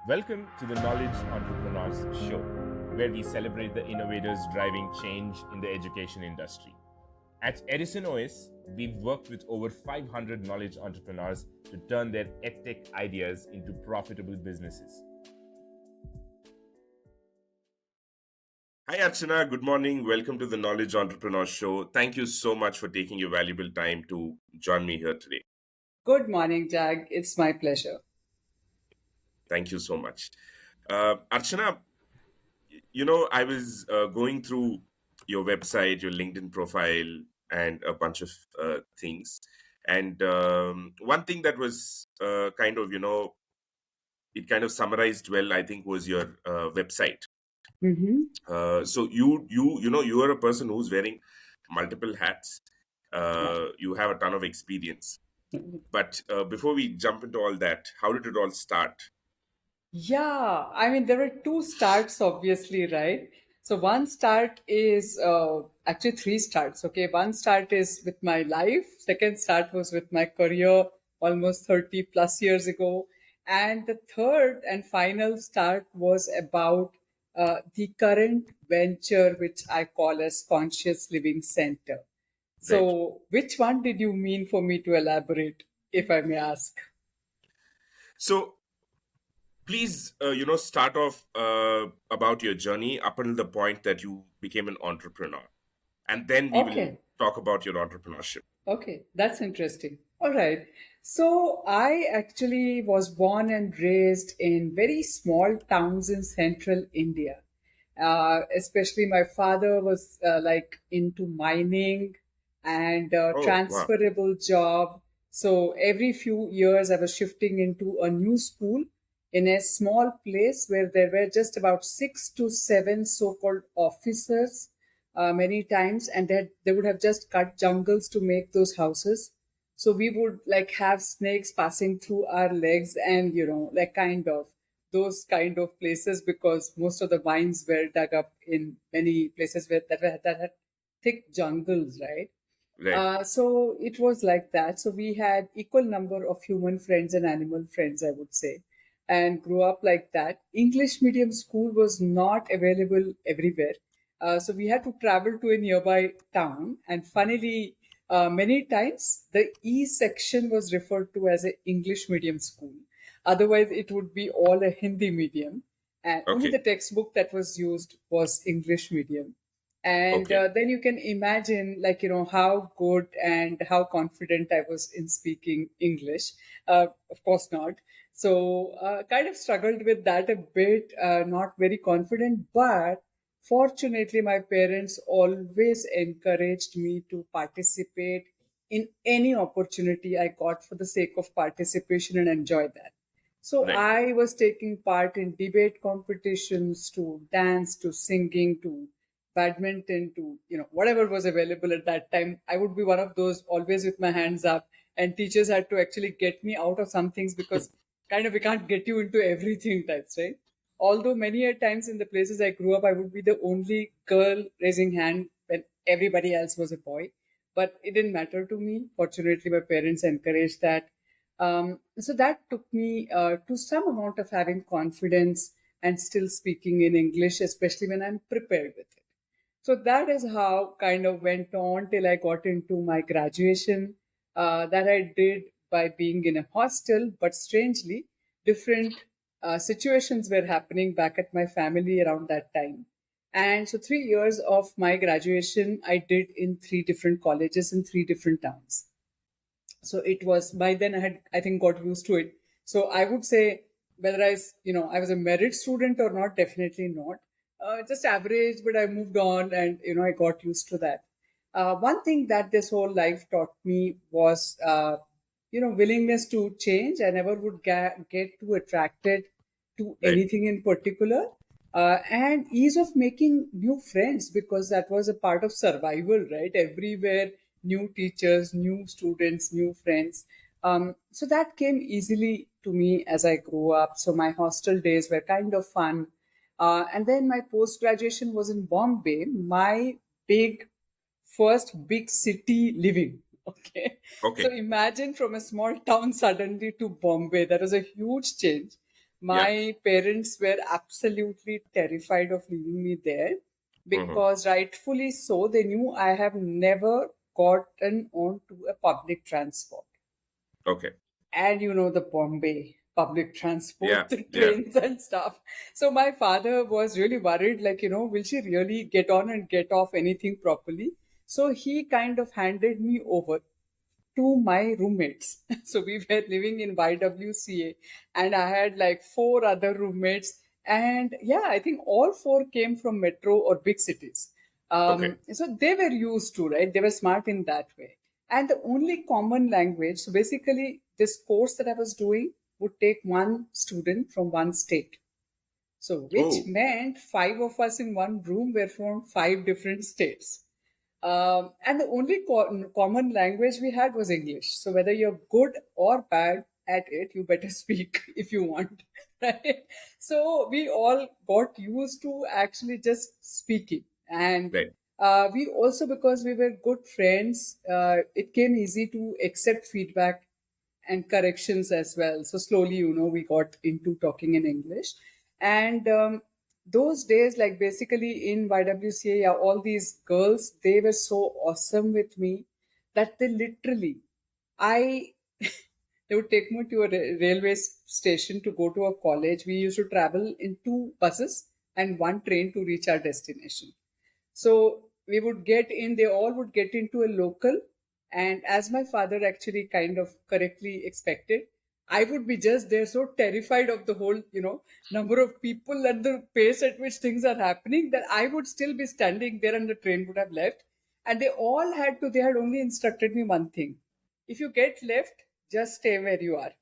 Welcome to the Knowledge Entrepreneurs Show, where we celebrate the innovators driving change in the education industry. At Edison OS, we've worked with over 500 knowledge entrepreneurs to turn their edtech ideas into profitable businesses. Hi, Archana. Good morning. Welcome to the Knowledge Entrepreneurs Show. Thank you so much for taking your valuable time to join me here today. Good morning, Jag. It's my pleasure. Thank you so much. Archana, I was going through your website, your LinkedIn profile, and a bunch of things. And one thing that was it kind of summarized well, I think, was your website. Mm-hmm. So you are a person who's wearing multiple hats. Yeah. You have a ton of experience. But before we jump into all that, how did it all start? Yeah, I mean, there were two starts, obviously, right? So, one start is actually three starts. Okay. One start is with my life, second start was with my career almost 30 plus years ago. And the third and final start was about the current venture, which I call as Conscious Living Center. Right. So, which one did you mean for me to elaborate, if I may ask? So please, start off about your journey up until the point that you became an entrepreneur, and then we will Okay. talk about your entrepreneurship. Okay, that's interesting. All right. So I actually was born and raised in very small towns in central India. Especially my father was like into mining and Oh, wow. transferable job. So every few years I was shifting into a new school in a small place where there were just about 6 to 7 so-called officers many times, and they would have just cut jungles to make those houses. So we would like have snakes passing through our legs, and like kind of those kind of places, because most of the mines were dug up in many places that had thick jungles, right? Right. So it was like that. So we had equal number of human friends and animal friends, I would say, and grew up like that. English medium school was not available everywhere. So we had to travel to a nearby town. And funnily, many times the E section was referred to as an English medium school. Otherwise, it would be all a Hindi medium. And only Okay. the textbook that was used was English medium. And Okay. then you can imagine, like, how good and how confident I was in speaking English. Of course not. So kind of struggled with that a bit, not very confident, but fortunately my parents always encouraged me to participate in any opportunity I got for the sake of participation and enjoy that. So Right. I was taking part in debate competitions, to dance, to singing, to badminton, to whatever was available at that time. I would be one of those always with my hands up, and teachers had to actually get me out of some things, because kind of we can't get you into everything types, right? Although many a times in the places I grew up, I would be the only girl raising hand when everybody else was a boy, but it didn't matter to me. Fortunately, my parents encouraged that. So that took me to some amount of having confidence and still speaking in English, especially when I'm prepared with it. So that is how kind of went on till I got into my graduation, that I did by being in a hostel. But strangely, different situations were happening back at my family around that time. And so 3 years of my graduation I did in three different colleges in three different towns. So it was, by then I had, I think, got used to it. So I would say, whether I was a merit student or not, definitely not. Just average, but I moved on, and I got used to that. One thing that this whole life taught me was willingness to change. I never would get too attracted to Right. anything in particular. And ease of making new friends, because that was a part of survival, right? Everywhere, new teachers, new students, new friends. So that came easily to me as I grew up. So my hostel days were kind of fun. And then my post graduation was in Bombay, my big first big city living. Okay. So Okay. imagine from a small town suddenly to Bombay. That was a huge change. Yeah. My parents were absolutely terrified of leaving me there Hmm. because, rightfully so, they knew I have never gotten onto a public transport. Okay. And you know the Bombay public Yeah. transport, the Yeah. trains and stuff. So my father was really worried, like, will she really get on and get off anything properly? So he kind of handed me over to my roommates. So we were living in YWCA, and I had like four other roommates. And yeah, I think all four came from metro or big cities. Okay. So they were used to, right? They were smart in that way. And the only common language, so basically, this course that I was doing would take one student from one state. So, which Oh. meant five of us in one room were from five different states. And the only common language we had was English. So whether you're good or bad at it, you better speak if you want, right? So we all got used to actually just speaking. And Right. we also, because we were good friends, it came easy to accept feedback and corrections as well. So slowly, we got into talking in English. And those days, like basically in YWCA, yeah, all these girls, they were so awesome with me that they literally, I, they would take me to a railway station to go to a college. We used to travel in two buses and one train to reach our destination. So we would get in, they all would get into a local. And as my father actually kind of correctly expected, I would be just there so terrified of the whole, number of people and the pace at which things are happening that I would still be standing there and the train would have left. And they had only instructed me one thing. If you get left, just stay where you are.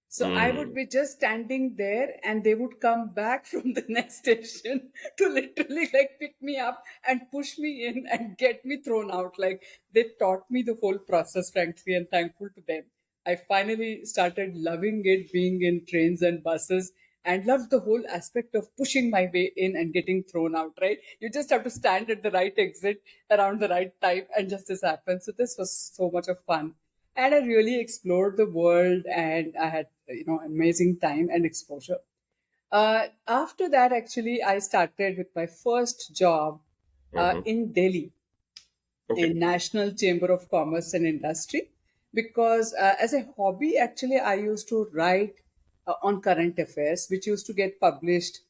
So I would Mm. be just standing there and they would come back from the next station to literally like pick me up and push me in and get me thrown out. Like they taught me the whole process, frankly, and thankful to them. I finally started loving it, being in trains and buses, and loved the whole aspect of pushing my way in and getting thrown out, right? You just have to stand at the right exit around the right time and just this happens. So this was so much of fun, and I really explored the world, and I had amazing time and exposure. After that, actually, I started with my first job Hmm. in Delhi Okay. in National Chamber of Commerce and Industry, because as a hobby, actually, I used to write on current affairs, which used to get published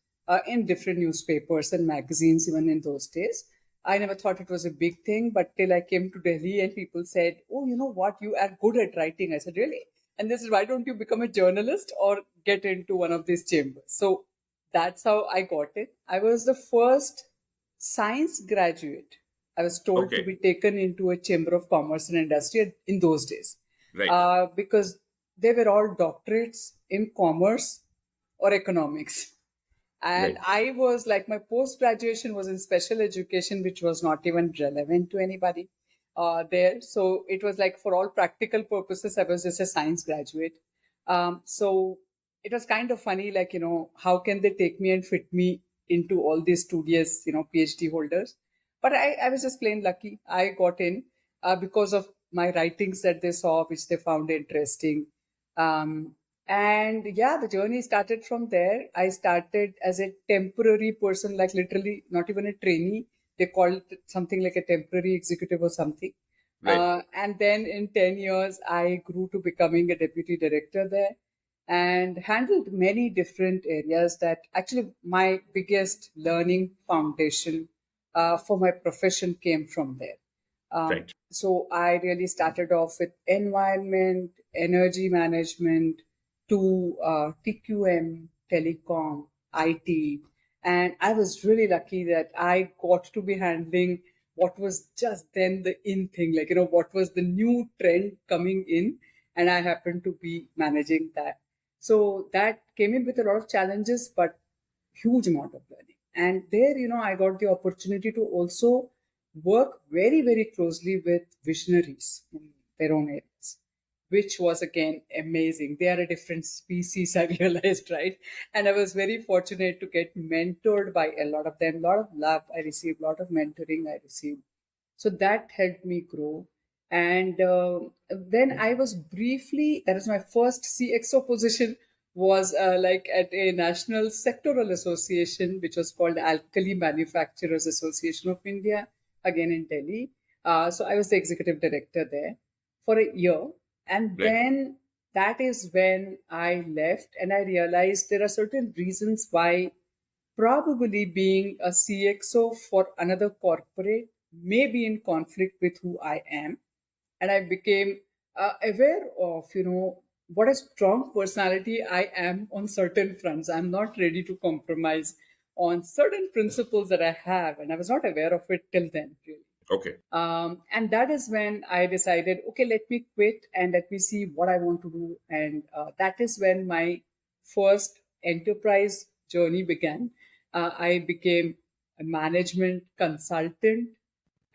in different newspapers and magazines even in those days. I never thought it was a big thing, but till I came to Delhi and people said, "Oh, you know what? You are good at writing." I said, "Really?" And this is, "Why don't you become a journalist or get into one of these chambers?" So that's how I got it. I was the first science graduate, I was told, to Okay. be taken into a chamber of commerce and industry in those days, Right. because they were all doctorates in commerce or economics. And Right. I was like, my post graduation was in special education, which was not even relevant to anybody there. So it was like, for all practical purposes, I was just a science graduate. So it was kind of funny, like, how can they take me and fit me into all these studious, PhD holders? But I was just plain lucky. I got in because of my writings that they saw, which they found interesting. And yeah, the journey started from there. I started as a temporary person, like literally not even a trainee. They called it something like a temporary executive or something. Right. And then in 10 years, I grew to becoming a deputy director there and handled many different areas. That actually my biggest learning foundation for my profession came from there. Right. So I really started off with environment, energy management, to TQM, telecom, IT. And I was really lucky that I got to be handling what was just then the in thing, like, what was the new trend coming in. And I happened to be managing that. So that came in with a lot of challenges, but huge amount of learning. And there, I got the opportunity to also work very, very closely with visionaries in their own areas, which was again amazing. They are a different species, I realized, right? And I was very fortunate to get mentored by a lot of them, a lot of love I received, a lot of mentoring I received. So that helped me grow. And then I was briefly, that was my first CXO position, was like at a national sectoral association, which was called Alkali Manufacturers Association of India, again in Delhi. So I was the executive director there for a year. And Right. then that is when I left, and I realized there are certain reasons why probably being a CXO for another corporate may be in conflict with who I am. And I became aware of, what a strong personality I am on certain fronts. I'm not ready to compromise on certain principles that I have, and I was not aware of it till then, really. Okay. And that is when I decided, okay, let me quit and let me see what I want to do. And that is when my first enterprise journey began. I became a management consultant,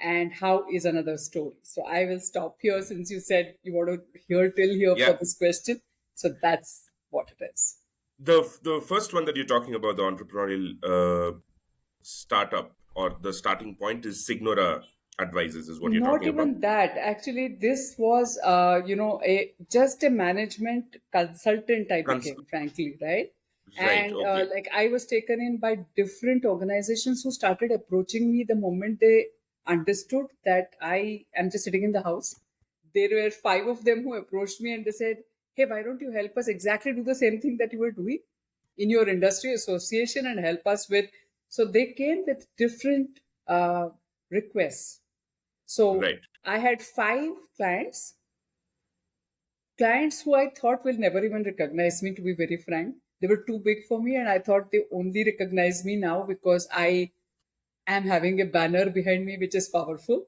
and how is another story. So I will stop here since you said you want to hear till here Yeah. for this question. So that's what it is. The first one that you're talking about, the entrepreneurial startup or the starting point, is Signora Advisors, is what you're Not talking about. even that. Actually, this was, a just a management consultant I Cons- became, frankly, right? right. And Okay. like I was taken in by different organizations who started approaching me the moment they understood that I am just sitting in the house. There were five of them who approached me and they said, "Hey, why don't you help us exactly do the same thing that you were doing in your industry association and help us with?" So they came with different requests. So Right. I had five clients who I thought will never even recognize me, to be very frank. They were too big for me, and I thought they only recognize me now because I am having a banner behind me, which is powerful.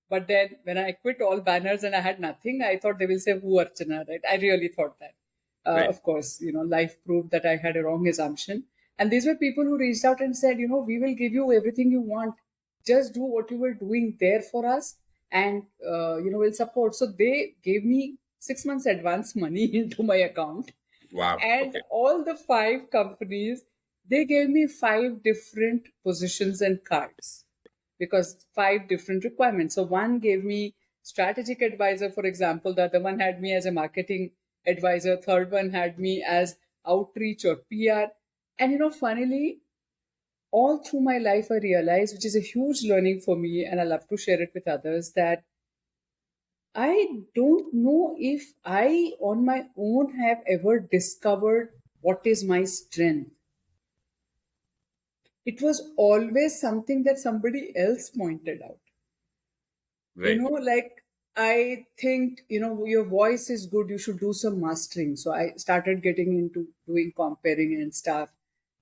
But then when I quit all banners and I had nothing, I thought they will say, "Who Archana?" Right? I really thought that. Right. Of course, life proved that I had a wrong assumption. And these were people who reached out and said, "We will give you everything you want. Just do what you were doing there for us, and we'll support." So they gave me 6 months advance money into my account, Wow. and Okay. all the five companies, they gave me five different positions and cards because five different requirements. So one gave me strategic advisor, for example. The other one had me as a marketing advisor. Third one had me as outreach or PR. And funnily, all through my life, I realized, which is a huge learning for me, and I love to share it with others, that I don't know if I, on my own, have ever discovered what is my strength. It was always something that somebody else pointed out. Right. Like I think, your voice is good, you should do some mastering. So I started getting into doing comparing and stuff.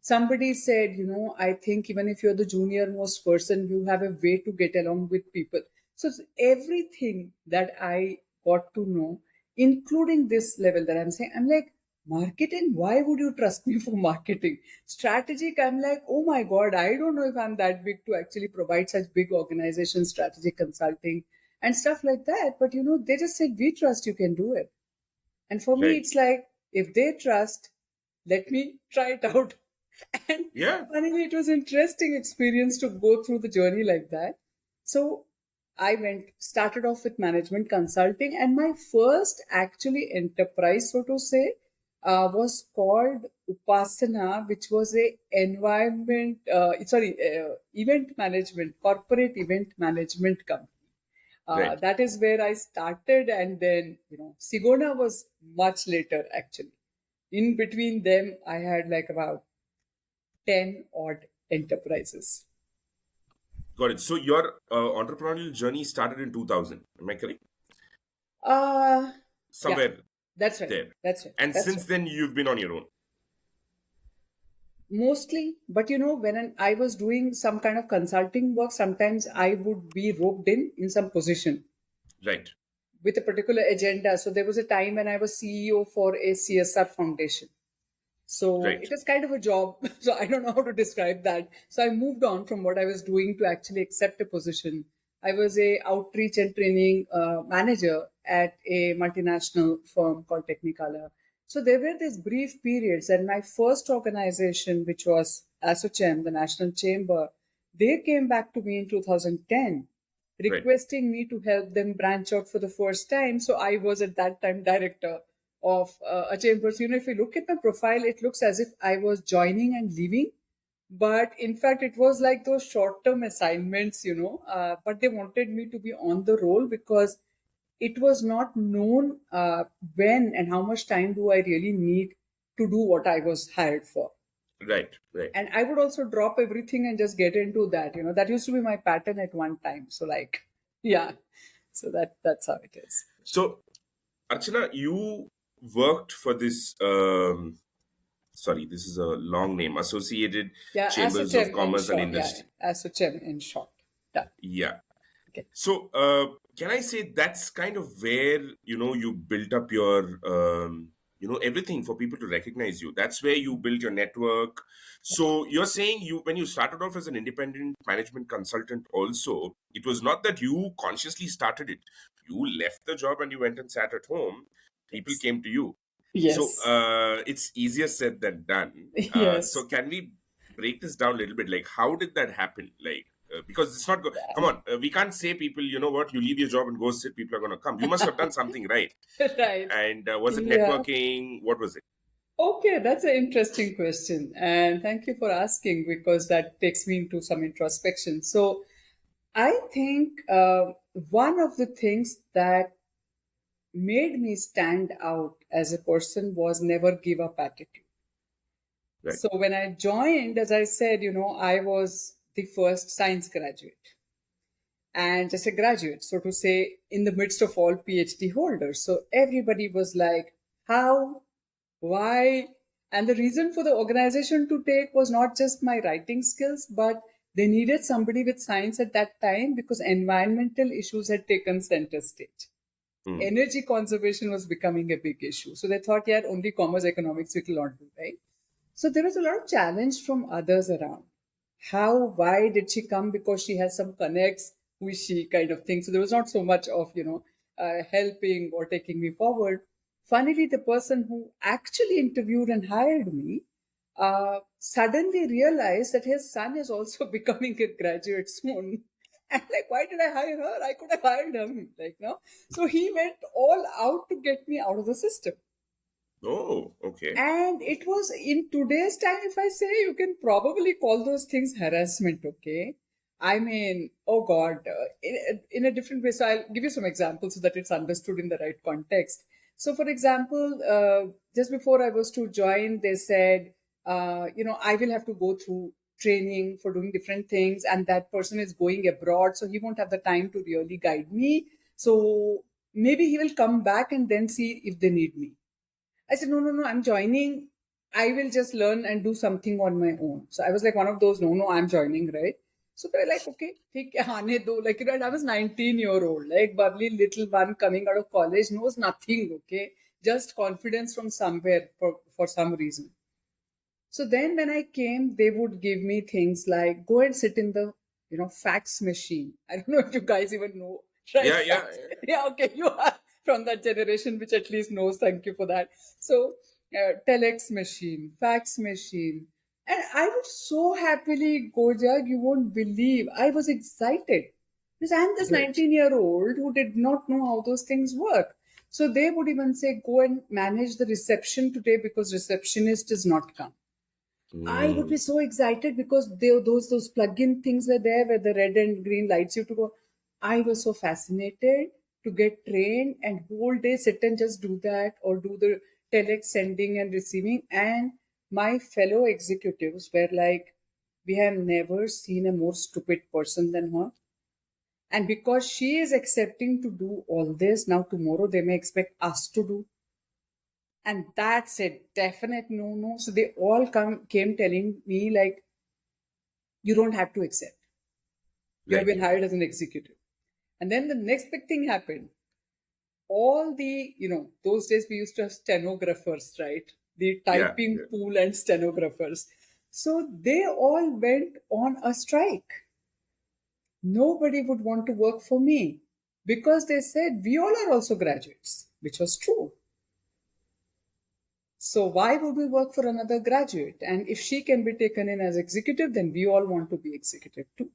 Somebody said, I think even if you're the junior most person, you have a way to get along with people. So it's everything that I got to know, including this level that I'm saying, I'm like, marketing, why would you trust me for marketing? Strategic, I'm like, oh my God, I don't know if I'm that big to actually provide such big organizations, strategic consulting and stuff like that. But they just said, we trust you can do it. And for me, Right. it's like, if they trust, let me try it out. And Yeah. finally, it was interesting experience to go through the journey like that. So started off with management consulting, and my first actually enterprise, so to say, was called Upasana, which was a event management, corporate event management company. Right. That is where I started, and then Sigona was much later actually. In between them, I had like about 10 odd enterprises. Got it. So your entrepreneurial journey started in 2000. Am I correct? Uh yeah, Somewhere that's right. there. That's right. And That's since right. then, you've been on your own. Mostly, but when I was doing some kind of consulting work, sometimes I would be roped in some position Right. with a particular agenda. So there was a time when I was CEO for a CSR foundation. So Right. it was kind of a job. So I don't know how to describe that. So I moved on from what I was doing to actually accept a position. I was a outreach and training manager at a multinational firm called Technicolor. So there were these brief periods, and my first organization, which was ASOCHAM, the National Chamber, they came back to me in 2010 Right. requesting me to help them branch out for the first time. So I was at that time director of a chain person. If you look at my profile, it looks as if I was joining and leaving. But in fact, it was like those short term assignments, but they wanted me to be on the roll because it was not known when and how much time do I really need to do what I was hired for. Right, right. And I would also drop everything and just get into that. That used to be my pattern at one time. So yeah. So that's how it is. So, Archana, you worked for this, this is a long name, Associated Chambers of Commerce and Industry. Yeah, ASSOCHAM in short. Yeah. Okay. So, can I say that's kind of where, you built up your, everything for people to recognize you. That's where you built your network. So you're saying when you started off as an independent management consultant also, it was not that you consciously started it. You left the job and you went and sat at home. People came to you. Yes. So it's easier said than done. Yes. So can we break this down a little bit? Like, how did that happen? Like, because it's not good. Come on, we can't say people, you know what, you leave your job and go sit, people are going to come. You must have done something right. Right. And was it networking? What was it? Okay, that's an interesting question. And thank you for asking, because that takes me into some introspection. So I think one of the things that made me stand out as a person was never give up attitude. Right. So when I joined, as I said, I was the first science graduate and just a graduate, so to say, in the midst of all PhD holders. So everybody was like, how, why? And the reason for the organization to take was not just my writing skills, but they needed somebody with science at that time because environmental issues had taken center stage. Energy conservation was becoming a big issue. So they thought, yeah, only commerce economics we will not do, right? So there was a lot of challenge from others around. How, why did she come? Because she has some connects, who is she, kind of thing. So there was not so much of, helping or taking me forward. Funnily, the person who actually interviewed and hired me suddenly realized that his son is also becoming a graduate soon. And why did I hire her? I could have hired him. So he went all out to get me out of the system. Oh, okay. And it was, in today's time, if I say, you can probably call those things harassment, okay? I mean, oh God, in a different way. So I'll give you some examples so that it's understood in the right context. So for example, just before I was to join, they said, I will have to go through training for doing different things, and that person is going abroad, so he won't have the time to really guide me. So maybe he will come back and then see if they need me. I said, no, I'm joining. I will just learn and do something on my own. So I was like one of those, no, I'm joining, right? So they were like, okay, aane do. I was 19-year-old, bubbly little one coming out of college, knows nothing, okay? Just confidence from somewhere for some reason. So then when I came, they would give me things like, go and sit in the, fax machine. I don't know if you guys even know. Right? Yeah, okay, you are from that generation which at least knows. Thank you for that. So telex machine, fax machine. And I would so happily go, Jag, you won't believe. I was excited. Because I'm this 19-year-old who did not know how those things work. So they would even say, go and manage the reception today because receptionist is not come. I would be so excited because those plug-in things were there where the red and green lights you to go. I was so fascinated to get trained and whole day sit and just do that, or do the telex sending and receiving. And my fellow executives were like, we have never seen a more stupid person than her. And because she is accepting to do all this, now tomorrow they may expect us to do. And that's a definite no. So they all came telling me you don't have to accept. You have been hired as an executive. And then the next big thing happened. All the, those days we used to have stenographers, right? The typing pool and stenographers. So they all went on a strike. Nobody would want to work for me because they said, we all are also graduates, which was true. So why would we work for another graduate? And if she can be taken in as executive, then we all want to be executive too.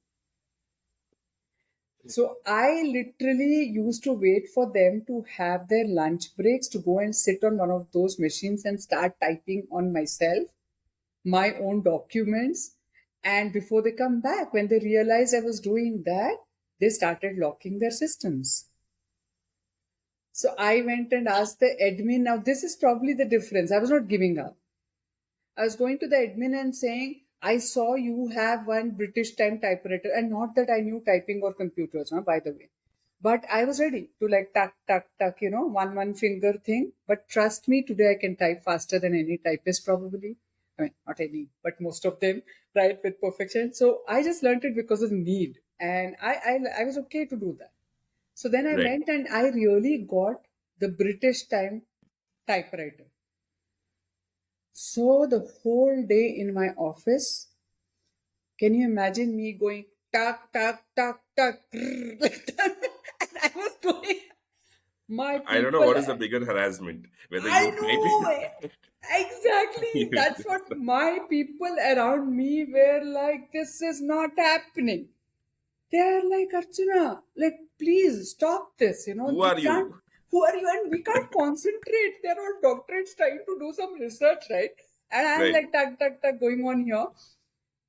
So I literally used to wait for them to have their lunch breaks to go and sit on one of those machines and start typing on myself, my own documents. And before they come back, when they realized I was doing that, they started locking their systems. So I went and asked the admin. Now, this is probably the difference. I was not giving up. I was going to the admin and saying, I saw you have one British time typewriter, and not that I knew typing or computers, by the way. But I was ready to like tuck, tuck, tuck, one finger thing. But trust me, today I can type faster than any typist probably. I mean, not any, but most of them, right, with perfection. So I just learned it because of need, and I was okay to do that. So then I Right. went and I really got the British time typewriter. So the whole day in my office, can you imagine me going tuck, tuck, tuck, tuck, like that? And I was doing my I don't know people. what is the bigger harassment, whether I you know typing. exactly. That's what my people around me were like. This is not happening. They're like, Archana, like, please stop this. Who We are can't. you? Who are you? And we can't concentrate. They're all doctorates trying to do some research, right? And I'm Right. like, tuck, tuck, tuck, going on here.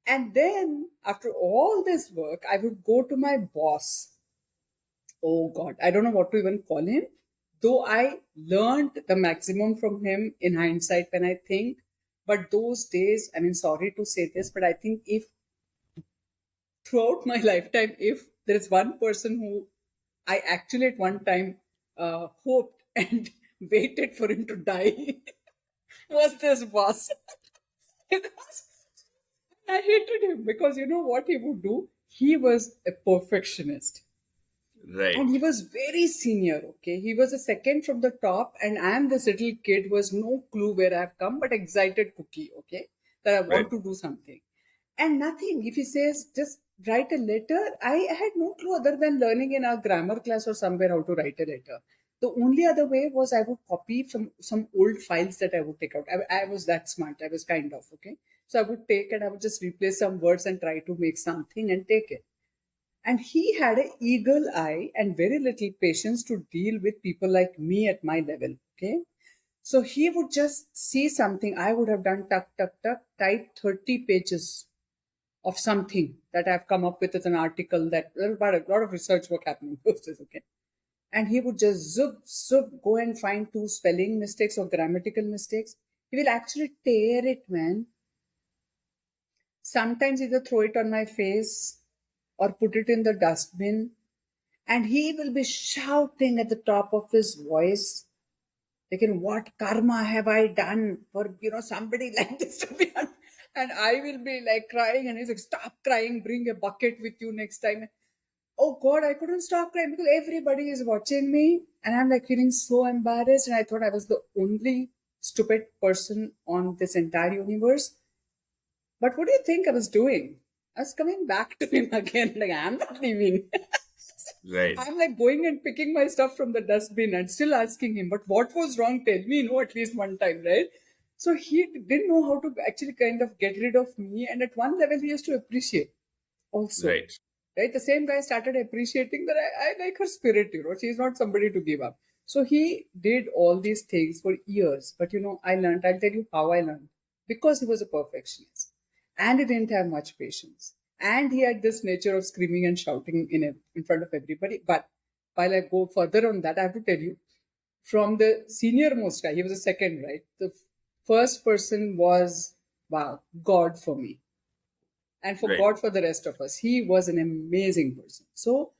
And then after all this work, I would go to my boss. Oh God, I don't know what to even call him. Though I learned the maximum from him in hindsight when I think. But those days, I mean, sorry to say this, but I think if throughout my lifetime, if there is one person who I actually at one time hoped and waited for him to die, was this boss. Because I hated him because you know what he would do? He was a perfectionist. And Right. he was very senior, okay? He was a second from the top, and I am this little kid who has no clue where I've come, but excited cookie, okay? That I Right. want to do something. And nothing. If he says just write a letter, I had no clue other than learning in a grammar class or somewhere how to write a letter. The only other way was I would copy some old files that I would take out. I was that smart. I was kind of okay. So I would take and I would just replace some words and try to make something and take it. And he had an eagle eye and very little patience to deal with people like me at my level. Okay. So he would just see something. I would have done tuck, tuck, tuck, type 30 pages of something that I've come up with as an article that there was about a lot of research work happening those days, okay? And he would just zoop, zoop, go and find two spelling mistakes or grammatical mistakes. He will actually tear it, man. Sometimes either throw it on my face or put it in the dustbin. And he will be shouting at the top of his voice, like, what karma have I done for, somebody like this to be done? And I will be like crying, and he's like, stop crying, bring a bucket with you next time. Oh God, I couldn't stop crying because everybody is watching me, and I'm like feeling so embarrassed. And I thought I was the only stupid person on this entire universe. But what do you think I was doing? I was coming back to him again, like, I'm not leaving. Right. I'm like going and picking my stuff from the dustbin and still asking him, but what was wrong? Tell me, at least one time, right? So he didn't know how to actually kind of get rid of me. And at one level, he used to appreciate also, Right. right? The same guy started appreciating that I like her spirit, she's not somebody to give up. So he did all these things for years. But, I'll tell you how I learned because he was a perfectionist and he didn't have much patience. And he had this nature of screaming and shouting in front of everybody. But while I go further on that, I have to tell you from the senior most guy, he was a second, right? The first person was, wow, God for me and for Right. God for the rest of us. He was an amazing person. So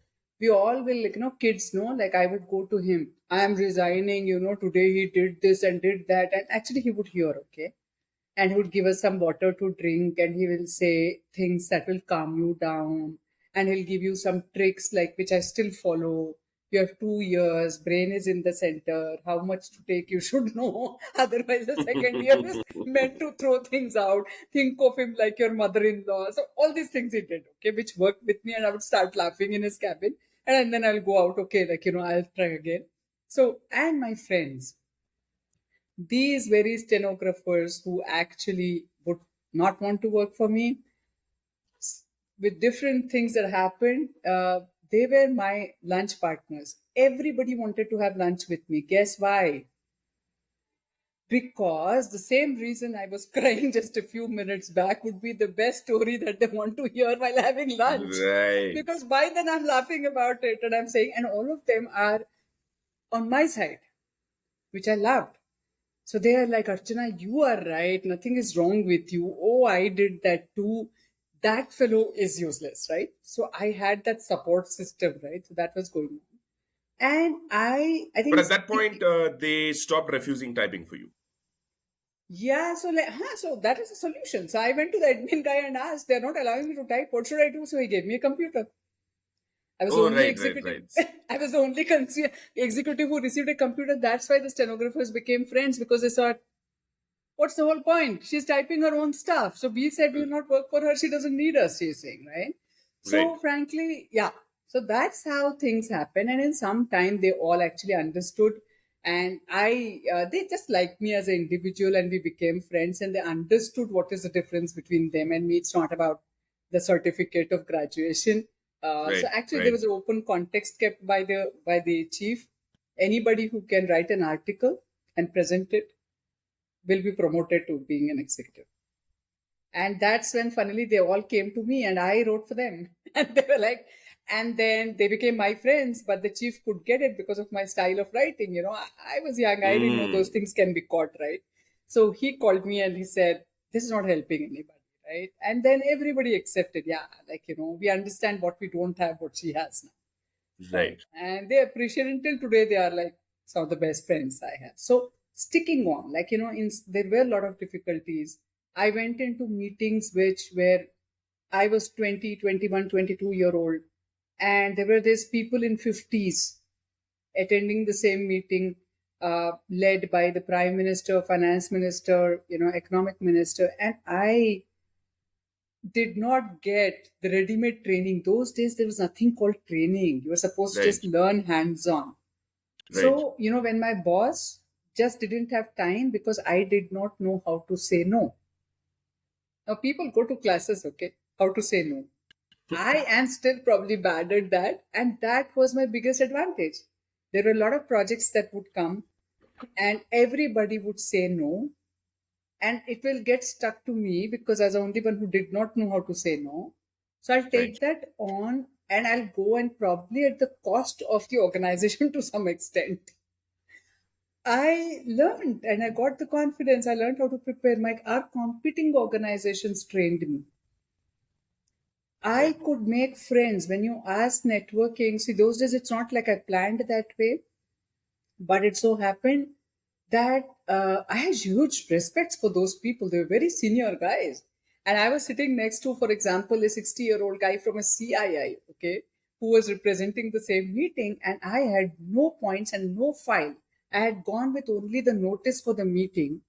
we all will, like, kids know, like I would go to him, I am resigning, today he did this and did that. And actually, he would hear, okay. And he would give us some water to drink and he will say things that will calm you down. And he'll give you some tricks, like, which I still follow. You have 2 years, brain is in the center, how much to take you should know. Otherwise, the second year is meant to throw things out. Think of him like your mother-in-law. So all these things he did, okay, which worked with me, and I would start laughing in his cabin. And then I'll go out, okay, like, I'll try again. So, and my friends, these very stenographers who actually would not want to work for me, with different things that happened, they were my lunch partners. Everybody wanted to have lunch with me. Guess why? Because the same reason I was crying just a few minutes back would be the best story that they want to hear while having lunch. Right. Because by then I'm laughing about it and I'm saying, and all of them are on my side, which I loved. So they are like, Archana, you are right. Nothing is wrong with you. Oh, I did that too. That fellow is useless, right? So I had that support system, right? So that was going on. And I think But at that point, they stopped refusing typing for you. yeah, so so that is a solution. So I went to the admin guy and asked, they're not allowing me to type. What should I do? So he gave me a computer. I was the Oh, only right. executive. I was the only executive who received a computer. That's why the stenographers became friends, because they thought, what's the whole point? She's typing her own stuff. So we said we will not work for her. She doesn't need us, she's saying, right? So Right. frankly, yeah. So that's how things happen. And in some time, they all actually understood. And they just liked me as an individual, and we became friends, and they understood what is the difference between them and me. It's not about the certificate of graduation. So Right, actually, right. there was an open context kept by the chief. Anybody who can write an article and present it will be promoted to being an executive. And that's when finally they all came to me and I wrote for them. And they were like, and then they became my friends, but the chief could get it because of my style of writing. I was young, I didn't know those things can be caught, right? So he called me and he said, this is not helping anybody, right? And then everybody accepted, yeah, we understand what we don't have, what she has now. Right. And they appreciate it. Until today, they are like some of the best friends I have. So sticking on, there were a lot of difficulties. I went into meetings where I was 20, 21, 22-year old, and there were these people in 50s attending the same meeting, led by the prime minister, finance minister, economic minister, and I did not get the ready-made training. Those days, there was nothing called training. You were supposed to just learn hands-on. Right. So, when my boss just didn't have time because I did not know how to say no. Now, people go to classes, okay, how to say no. I am still probably bad at that. And that was my biggest advantage. There were a lot of projects that would come and everybody would say no. And it will get stuck to me because I was the only one who did not know how to say no. So I'll take that on and I'll go, and probably at the cost of the organization to some extent. I learned and I got the confidence. I learned how to prepare. Our competing organizations trained me. I could make friends. When you ask networking, see, those days it's not like I planned that way, but it so happened that I had huge respects for those people. They were very senior guys. And I was sitting next to, for example, a 60-year-old guy from a CII, okay, who was representing the same meeting, and I had no points and no file. I had gone with only the notice for the meeting,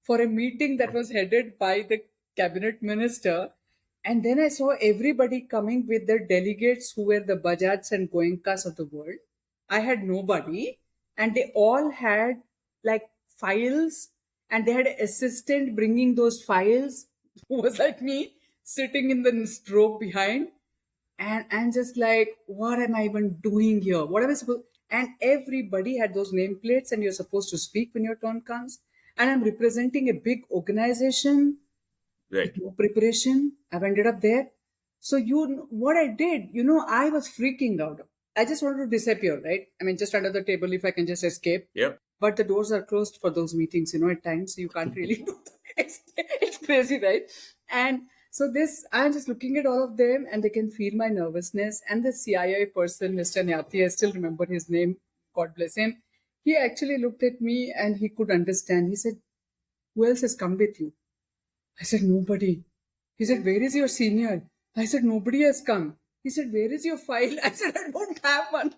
for a meeting that was headed by the cabinet minister. And then I saw everybody coming with their delegates who were the Bajats and Goenkas of the world. I had nobody, and they all had like files, and they had an assistant bringing those files who was like me, sitting in the stroke behind. And I'm just like, what am I even doing here? What am I supposed? And everybody had those nameplates, and you're supposed to speak when your turn comes. And I'm representing a big organization. Right. No preparation. I've ended up there. So what I did, I was freaking out. I just wanted to disappear, right? I mean, just under the table if I can just escape. Yep. But the doors are closed for those meetings, at times, so you can't really do that. It's crazy, right? And so I'm just looking at all of them, and they can feel my nervousness. And the CII person, Mr. Nyati, I still remember his name, God bless him. He actually looked at me and he could understand. He said, who else has come with you? I said, nobody. He said, where is your senior? I said, nobody has come. He said, where is your file? I said, I don't have one.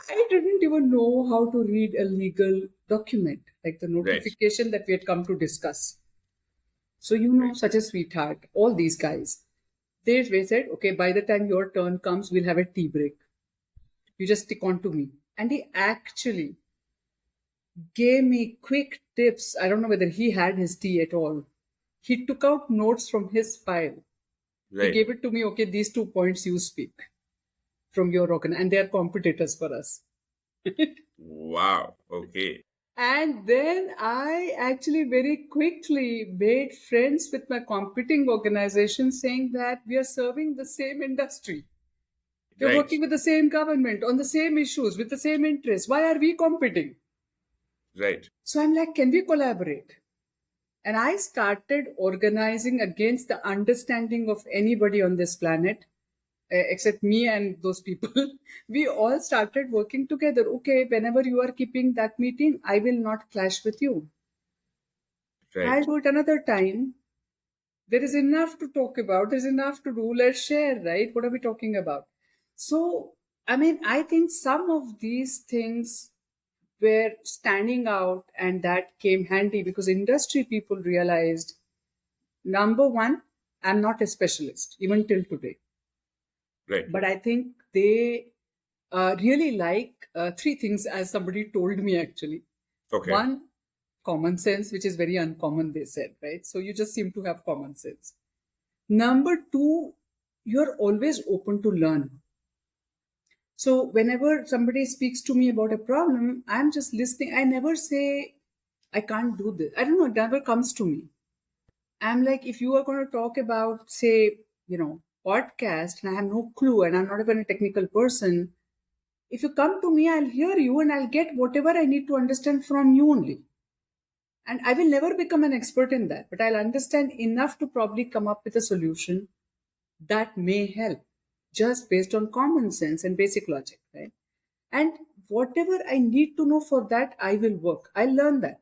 I didn't even know how to read a legal document, like the notification that we had come to discuss. So, such a sweetheart, all these guys. They said, okay, by the time your turn comes, we'll have a tea break. You just stick on to me. And he actually gave me quick tips. I don't know whether he had his tea at all. He took out notes from his file. He gave it to me, okay, these 2 points you speak. from your organization, and they are competitors for us. Wow. Okay. And then I actually very quickly made friends with my competing organization, saying that we are serving the same industry. We're Right. working with the same government on the same issues with the same interests. Why are we competing? Right. So I'm like, can we collaborate? And I started organizing against the understanding of anybody on this planet, except me and those people. We all started working together. Okay, whenever you are keeping that meeting, I will not clash with you. Right. I'll do it another time. There is enough to talk about, there's enough to do. Let's share, right? What are we talking about? So, I mean, I think some of these things were standing out, and that came handy because industry people realized, number one, I'm not a specialist even till today, Right. but I think they really like three things, as somebody told me actually. Okay. One, common sense, which is very uncommon, they said, right? So you just seem to have common sense. Number two, you're always open to learn. So whenever somebody speaks to me about a problem, I'm just listening. I never say, I can't do this. I don't know, it never comes to me. I'm like, if you are going to talk about, say, podcast, and I have no clue and I'm not even a technical person, if you come to me, I'll hear you and I'll get whatever I need to understand from you only. And I will never become an expert in that, but I'll understand enough to probably come up with a solution that may help, just based on common sense and basic logic, right? And whatever I need to know for that, I will work. I'll learn that.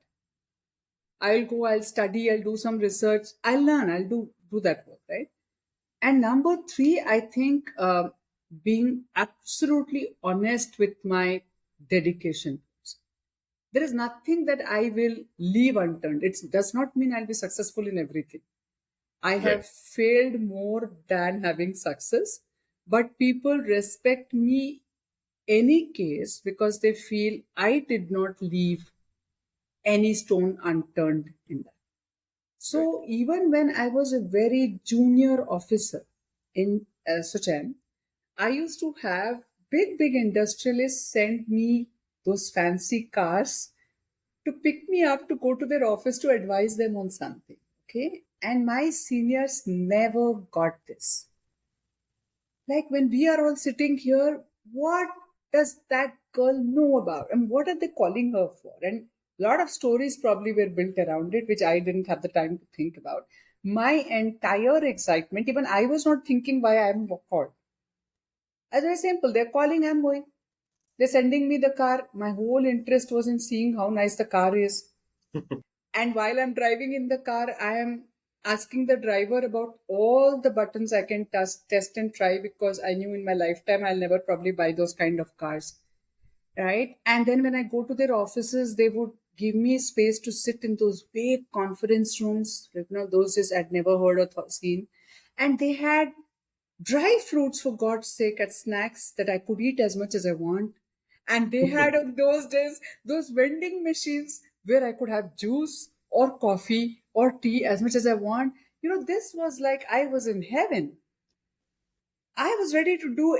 I'll go, I'll study, I'll do some research, I'll learn, I'll do that work, right? And number three, I think being absolutely honest with my dedication. There is nothing that I will leave unturned. It does not mean I'll be successful in everything. I have Right. failed more than having success, but people respect me any case because they feel I did not leave any stone unturned in that. So even when I was a very junior officer in Suchem, I used to have big industrialists send me those fancy cars to pick me up to go to their office to advise them on something. Okay. And my seniors never got this. Like when we are all sitting here, what does that girl know about? And what are they calling her for? And a lot of stories probably were built around it, which I didn't have the time to think about. My entire excitement, even I was not thinking why I'm called. As very simple, they're calling, I'm going. They're sending me the car. My whole interest was in seeing how nice the car is. And while I'm driving in the car, I am asking the driver about all the buttons I can test and try, because I knew in my lifetime I'll never probably buy those kind of cars. Right? And then when I go to their offices, they would give me space to sit in those big conference rooms. Those is I'd never heard or seen. And they had dry fruits, for God's sake, at snacks that I could eat as much as I want. And they had on those days those vending machines where I could have juice or coffee or tea as much as I want. This was like I was in heaven. I was ready to do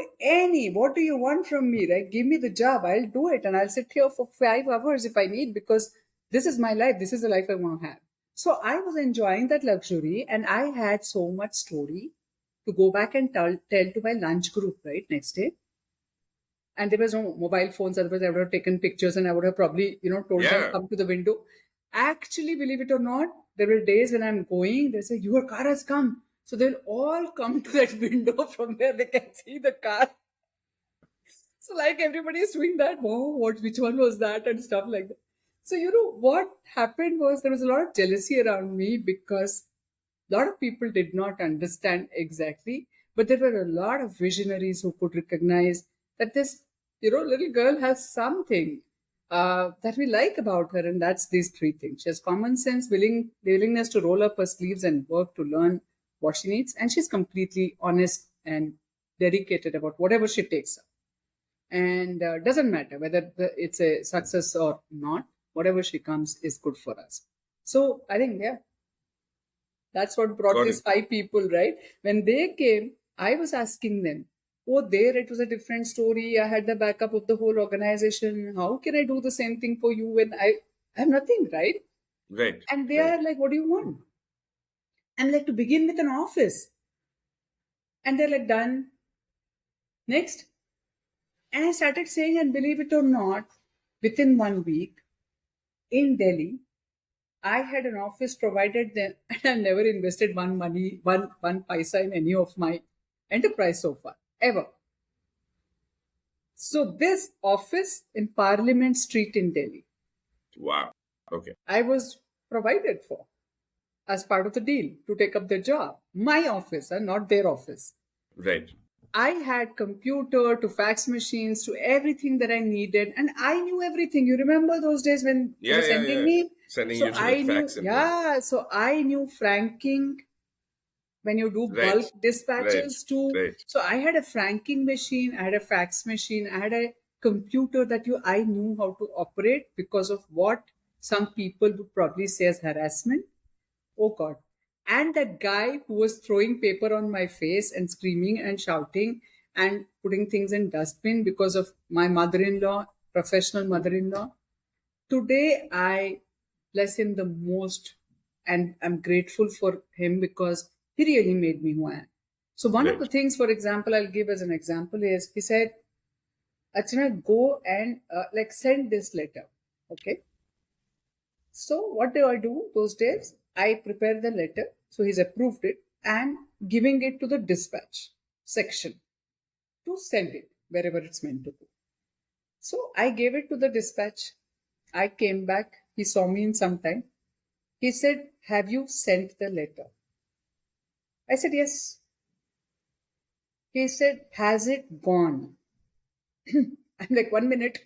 what do you want from me, right? Give me the job, I'll do it, and I'll sit here for 5 hours if I need, because this is my life. This is the life I want to have. So I was enjoying that luxury, and I had so much story to go back and tell to my lunch group, right, next day. And there was no mobile phones, otherwise I would have taken pictures and I would have probably, told them, come to the window. Actually, believe it or not, there were days when I'm going, they say, your car has come. So they'll all come to that window from where they can see the car. So like everybody is doing that. Whoa, which one was that? And stuff like that. So, what happened was there was a lot of jealousy around me because a lot of people did not understand exactly, but there were a lot of visionaries who could recognize that this, little girl has something that we like about her, and that's these three things. She has common sense, willingness to roll up her sleeves and work to learn what she needs, and she's completely honest and dedicated about whatever she takes up. And doesn't matter whether it's a success or not, whatever she comes is good for us. So I think, that's what brought these 5 people, right? When they came, I was asking them, Oh, there it was a different story. I had the backup of the whole organization. How can I do the same thing for you when I have nothing, right? Right. And they Right. are like, what do you want? I'm like, to begin with an office. And they're like, done. Next. And I started saying, and believe it or not, within 1 week in Delhi, I had an office provided then, and I've never invested one paisa in any of my enterprise so far, ever. So this office in Parliament Street in Delhi, Wow. Okay. I was provided for as part of the deal to take up the job. My office, and not their office. Right. I had computer to fax machines to everything that I needed, and I knew everything. You remember those days when they Yeah. were Yeah. sending Yeah. me? Sending So you to the I knew, fax and all. yeah. So I knew franking when you do Right. bulk Right. dispatches too. Right. So I had a franking machine, I had a fax machine, I had a computer that I knew how to operate because of what some people would probably say as harassment. Oh God. And that guy who was throwing paper on my face and screaming and shouting and putting things in dustbin because of my mother-in-law, professional mother-in-law. Today I bless him the most and I'm grateful for him because he really made me who I am. So one of Right. the things, for example, I'll give as an example is he said, Achana, go and like send this letter. Okay. So what do I do those days? I prepare the letter. So he's approved it and giving it to the dispatch section to send it wherever it's meant to go. So I gave it to the dispatch. I came back. He saw me in some time. He said, have you sent the letter? I said, yes. He said, has it gone? I'm like, 1 minute.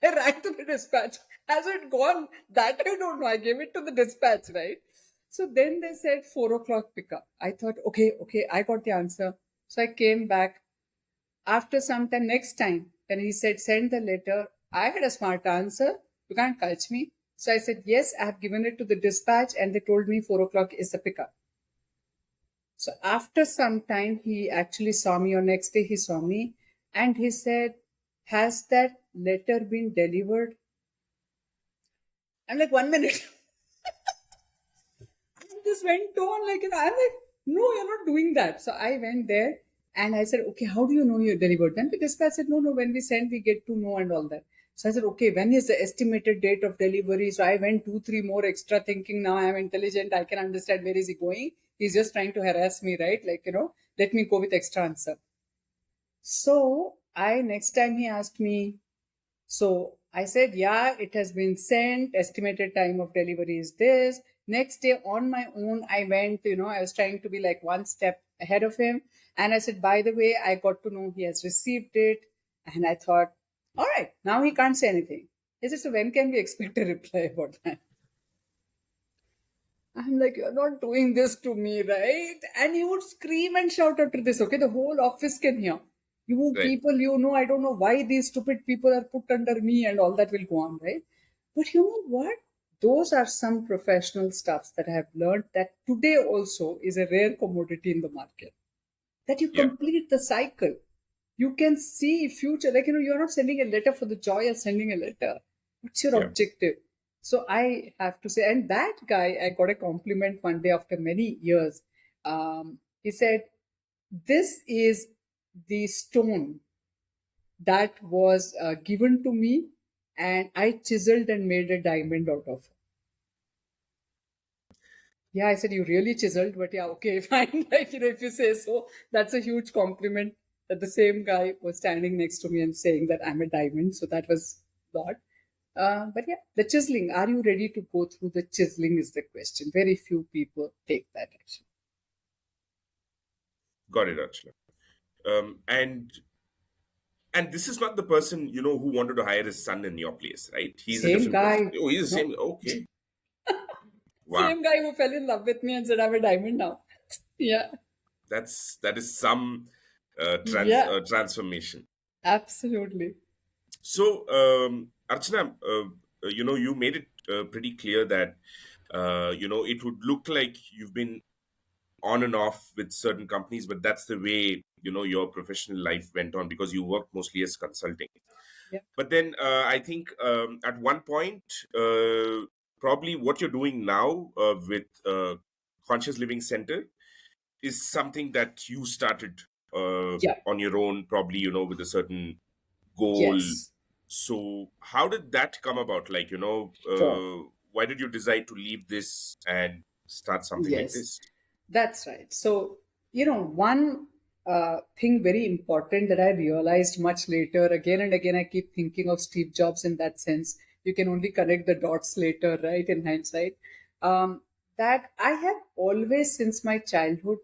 I ran to the dispatch. Has it gone? That I don't know. I gave it to the dispatch, right? So then they said 4 o'clock pickup. I thought, okay, I got the answer. So I came back. After some time, next time, when he said, send the letter, I had a smart answer. You can't catch me. So I said, yes, I have given it to the dispatch, and they told me 4 o'clock is the pickup. So after some time, he actually saw me, or next day he saw me, and he said, has that letter been delivered? I'm like, 1 minute. This went on like, I'm like, no, you're not doing that. So I went there and I said, okay, how do you know you delivered? Then the dispatch said, no, when we send, we get to know and all that. So I said, okay, when is the estimated date of delivery? So I went 2, 3 more extra thinking now I am intelligent. I can understand where is he going. He's just trying to harass me, right? Like, let me go with extra answer. So next time he asked me, so I said, yeah, it has been sent. Estimated time of delivery is this. Next day on my own, I went, I was trying to be like one step ahead of him. And I said, by the way, I got to know he has received it. And I thought, all right, now he can't say anything. He said, so when can we expect a reply about that? I'm like, you're not doing this to me, right? And he would scream and shout after this, okay? The whole office can hear. You Right. people, I don't know why these stupid people are put under me and all that will go on, right? But you know what? Those are some professional stuffs that I have learned that today also is a rare commodity in the market. That you Yeah. complete the cycle. You can see future. Like, you're not sending a letter for the joy of sending a letter. What's your Yeah. objective? So I have to say, and that guy, I got a compliment one day after many years. He said, this is the stone that was given to me, and I chiseled and made a diamond out of it. Yeah, I said, you really chiseled, but yeah, okay, fine. Like, if you say so, that's a huge compliment that the same guy was standing next to me and saying that I'm a diamond. So that was lot. But yeah, the chiseling, are you ready to go through the chiseling is the question. Very few people take that action. Got it, Archana. And this is not the person who wanted to hire his son in your place, right? He's a Same different person. guy. Oh, he's the No, same. Okay. Wow. same guy who fell in love with me and said, I'm a diamond now. Yeah. That is some Yeah, transformation. absolutely. So, Archana, you made it pretty clear that it would look like you've been on and off with certain companies, but that's the way, your professional life went on, because you worked mostly as consulting. Yeah. But then I think at one point, probably what you're doing now with Conscious Living Center is something that you started Yeah. on your own, probably, with a certain goal. Yes. So how did that come about? Like, Sure. why did you decide to leave this and start something like Yes. this? That's right. So, one thing very important that I realized much later, again and again, I keep thinking of Steve Jobs in that sense. You can only connect the dots later, right, in hindsight. Um, that I have always, since my childhood,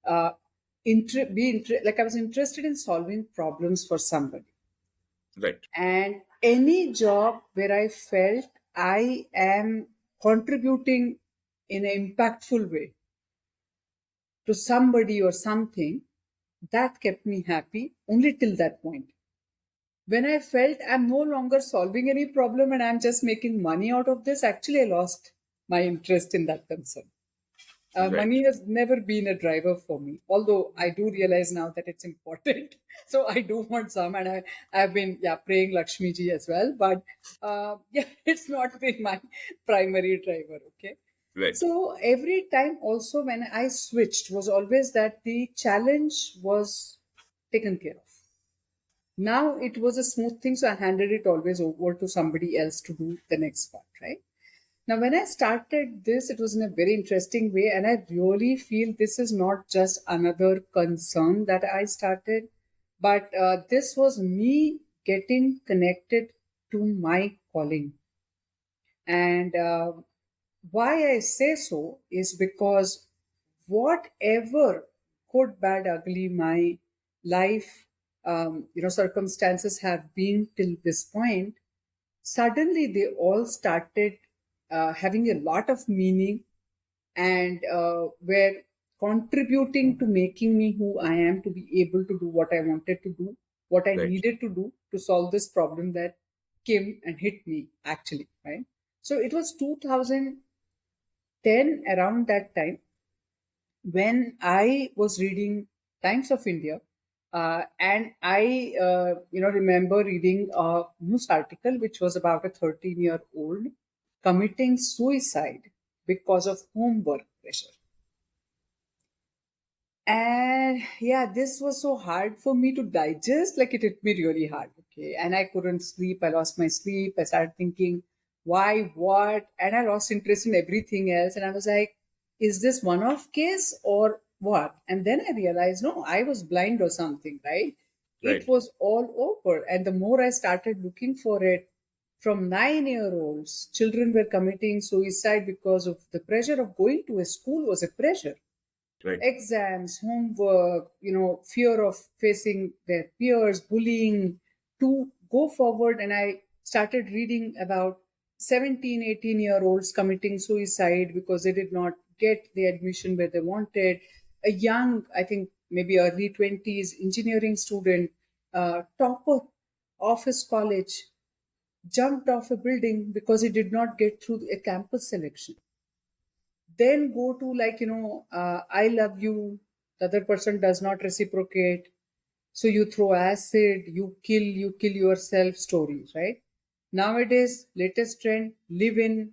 uh, like I was interested in solving problems for somebody. Right. And any job where I felt I am contributing in an impactful way to somebody or something, that kept me happy only till that point. When I felt I'm no longer solving any problem and I'm just making money out of this, actually, I lost my interest in that concern. Right. Money has never been a driver for me, although I do realize now that it's important. So I do want some, and I've been praying Lakshmi ji as well. But it's not been my primary driver. Okay. Right. So every time also when I switched was always that the challenge was taken care of. Now it was a smooth thing, so I handed it always over to somebody else to do the next part, right? Now, when I started this, it was in a very interesting way, and I really feel this is not just another concern that I started, but this was me getting connected to my calling. And why I say so is because whatever good, bad, ugly my life, circumstances have been till this point, suddenly they all started having a lot of meaning and were contributing to making me who I am, to be able to do what I wanted to do, what I Right. needed to do to solve this problem that came and hit me, actually, right? So it was 2010, around that time, when I was reading Times of India, and I, remember reading a news article which was about a 13-year-old committing suicide because of homework pressure. And this was so hard for me to digest. Like, it hit me really hard. Okay. And I couldn't sleep. I lost my sleep. I started thinking, why, what? And I lost interest in everything else. And I was like, is this one off case or what? And then I realized, no, I was blind or something, right? It Right. was all over. And the more I started looking for it, from 9-year-olds, children were committing suicide because of the pressure of going to a school was a pressure. Right. Exams, homework, fear of facing their peers, bullying, to go forward. And I started reading about 17, 18-year-olds committing suicide because they did not get the admission where they wanted. A young, I think maybe early 20s engineering student, topper of his college, jumped off a building because he did not get through a campus selection. Then go to, like, I love you, the other person does not reciprocate, so you throw acid, you kill yourself stories, right? Nowadays, latest trend, live in.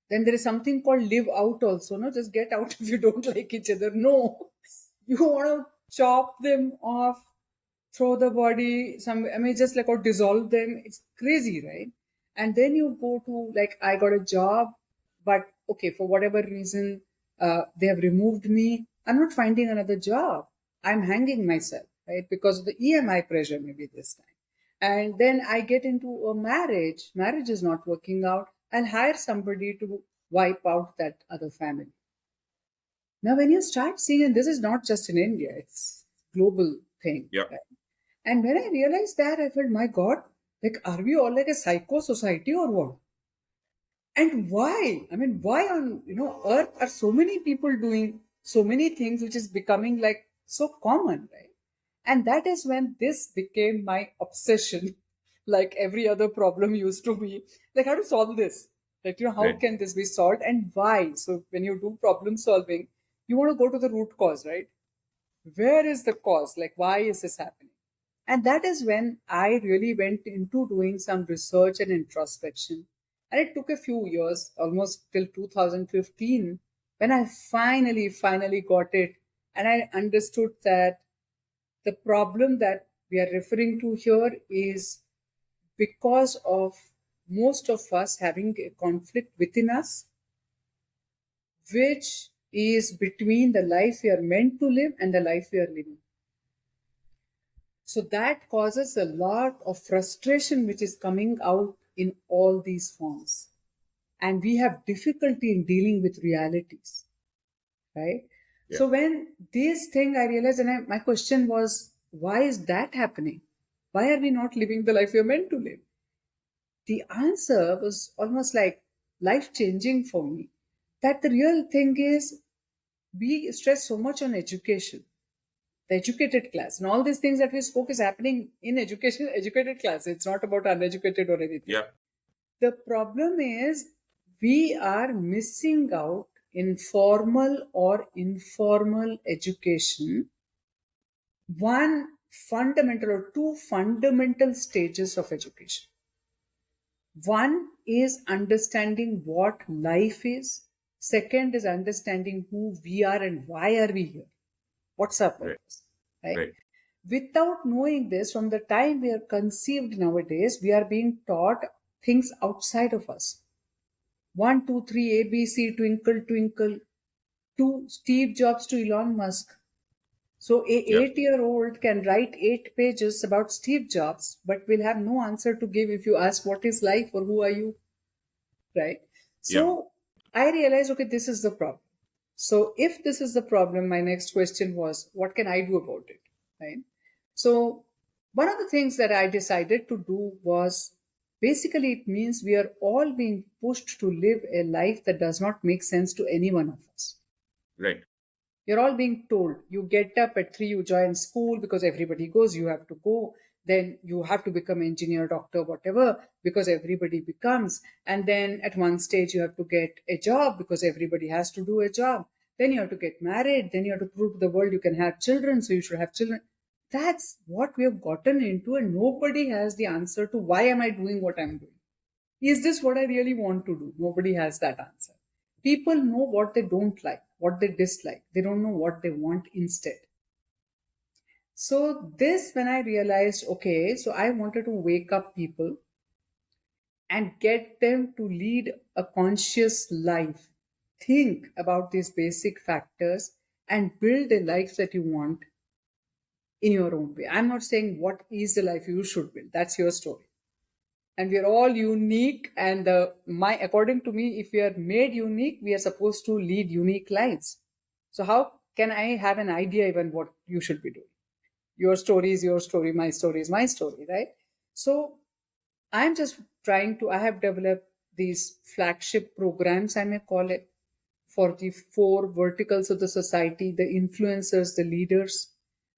Then there is something called live out also. No, just get out if you don't like each other. No, you want to chop them off, throw the body some, I mean, just like, or dissolve them. It's crazy, right? And then you go to, like, I got a job, but okay, for whatever reason, they have removed me. I'm not finding another job. I'm hanging myself, right? Because of the EMI pressure, maybe this time. And then I get into a marriage. Marriage is not working out. I'll hire somebody to wipe out that other family. Now, when you start seeing, and this is not just in India, it's global thing, Yeah. right? And when I realized that, I felt, my God, like, are we all like a psycho society or what? And why? I mean, why on, earth are so many people doing so many things which is becoming like so common, right? And that is when this became my obsession. Like every other problem used to be, like, how to solve this? Like, how Right. can this be solved and why? So when you do problem solving, you want to go to the root cause, right? Where is the cause? Like, why is this happening? And that is when I really went into doing some research and introspection. And it took a few years, almost till 2015, when I finally got it. And I understood that the problem that we are referring to here is because of most of us having a conflict within us, which is between the life we are meant to live and the life we are living. So that causes a lot of frustration, which is coming out in all these forms. And we have difficulty in dealing with realities, right? Yeah. So when this thing I realized, and my question was, why is that happening? Why are we not living the life we are meant to live? The answer was almost like life changing for me. That the real thing is, we stress so much on education, the educated class, and all these things that we spoke is happening in education, educated class. It's not about uneducated or anything. Yeah. The problem is we are missing out in formal or informal education one fundamental or two fundamental stages of education. One is understanding what life is. Second is understanding who we are and why are we here. What's our purpose? Right? Without knowing this, from the time we are conceived nowadays, we are being taught things outside of us. 1, 2, 3, ABC, twinkle, twinkle, to Steve Jobs to Elon Musk. So a 8-year-old can write 8 pages about Steve Jobs, but will have no answer to give if you ask what is life or who are you, right? So I realized, okay, this is the problem. So if this is the problem, my next question was, what can I do about it, right? So one of the things that I decided to do was, basically it means we are all being pushed to live a life that does not make sense to any one of us. Right. You're all being told, you get up at 3, you join school because everybody goes, you have to go. Then you have to become engineer, doctor, whatever, because everybody becomes. And then at one stage you have to get a job because everybody has to do a job. Then you have to get married. Then you have to prove to the world you can have children, so you should have children. That's what we have gotten into, and nobody has the answer to why am I doing what I'm doing. Is this what I really want to do? Nobody has that answer. People know what they don't like, what they dislike. They don't know what they want instead. So this, when I realized, okay, so I wanted to wake up people and get them to lead a conscious life. Think about these basic factors and build a life that you want in your own way. I'm not saying what is the life you should build. That's your story. And we are all unique. And according to me, if we are made unique, we are supposed to lead unique lives. So how can I have an idea even what you should be doing? Your story is your story, my story is my story, right? So I'm just I have developed these flagship programs, I may call it, for the 4 verticals of the society: the influencers, the leaders,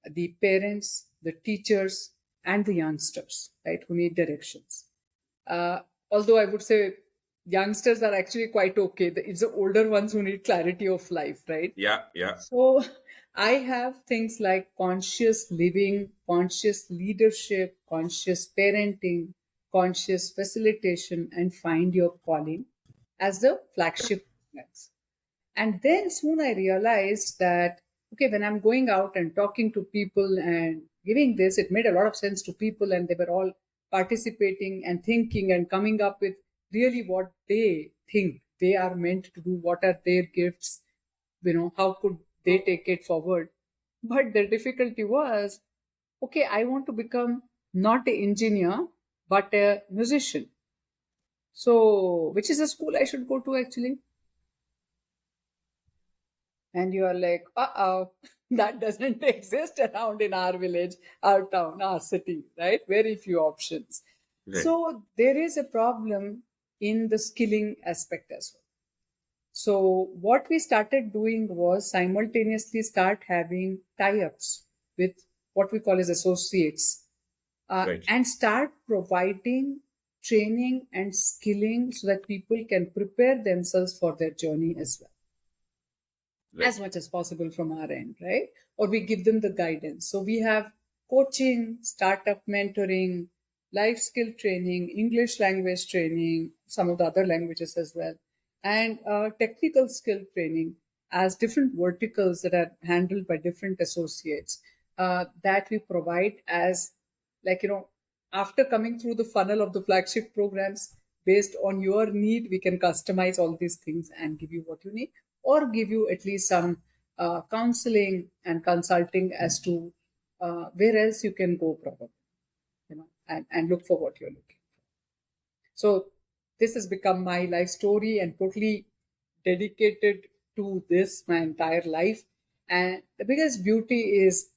the parents, the teachers, and the youngsters, right, who need directions. Although I would say youngsters are actually quite okay. It's the older ones who need clarity of life, right? Yeah. So I have things like conscious living, conscious leadership, conscious parenting, conscious facilitation, and find your calling as the flagship programs. And then soon I realized that, okay, when I'm going out and talking to people and giving this, it made a lot of sense to people, and they were all participating and thinking and coming up with really what they think they are meant to do, what are their gifts, how could they take it forward. But the difficulty was, okay, I want to become not an engineer, but a musician. So, which is a school I should go to actually? And you are like, that doesn't exist around in our village, our town, our city, right? Very few options. Right. So there is a problem in the skilling aspect as well. So what we started doing was simultaneously start having tie-ups with what we call as associates, Right. and start providing training and skilling so that people can prepare themselves for their journey as well. Right. as much as possible from our end, right? Or we give them the guidance. So we have coaching, startup mentoring, life skill training, English language training, some of the other languages as well, and technical skill training as different verticals that are handled by different associates that we provide as, like, after coming through the funnel of the flagship programs, based on your need, we can customize all these things and give you what you need, or give you at least some counseling and consulting as to where else you can go, probably, and look for what you're looking for. So this has become my life story and totally dedicated to this my entire life. And the biggest beauty is,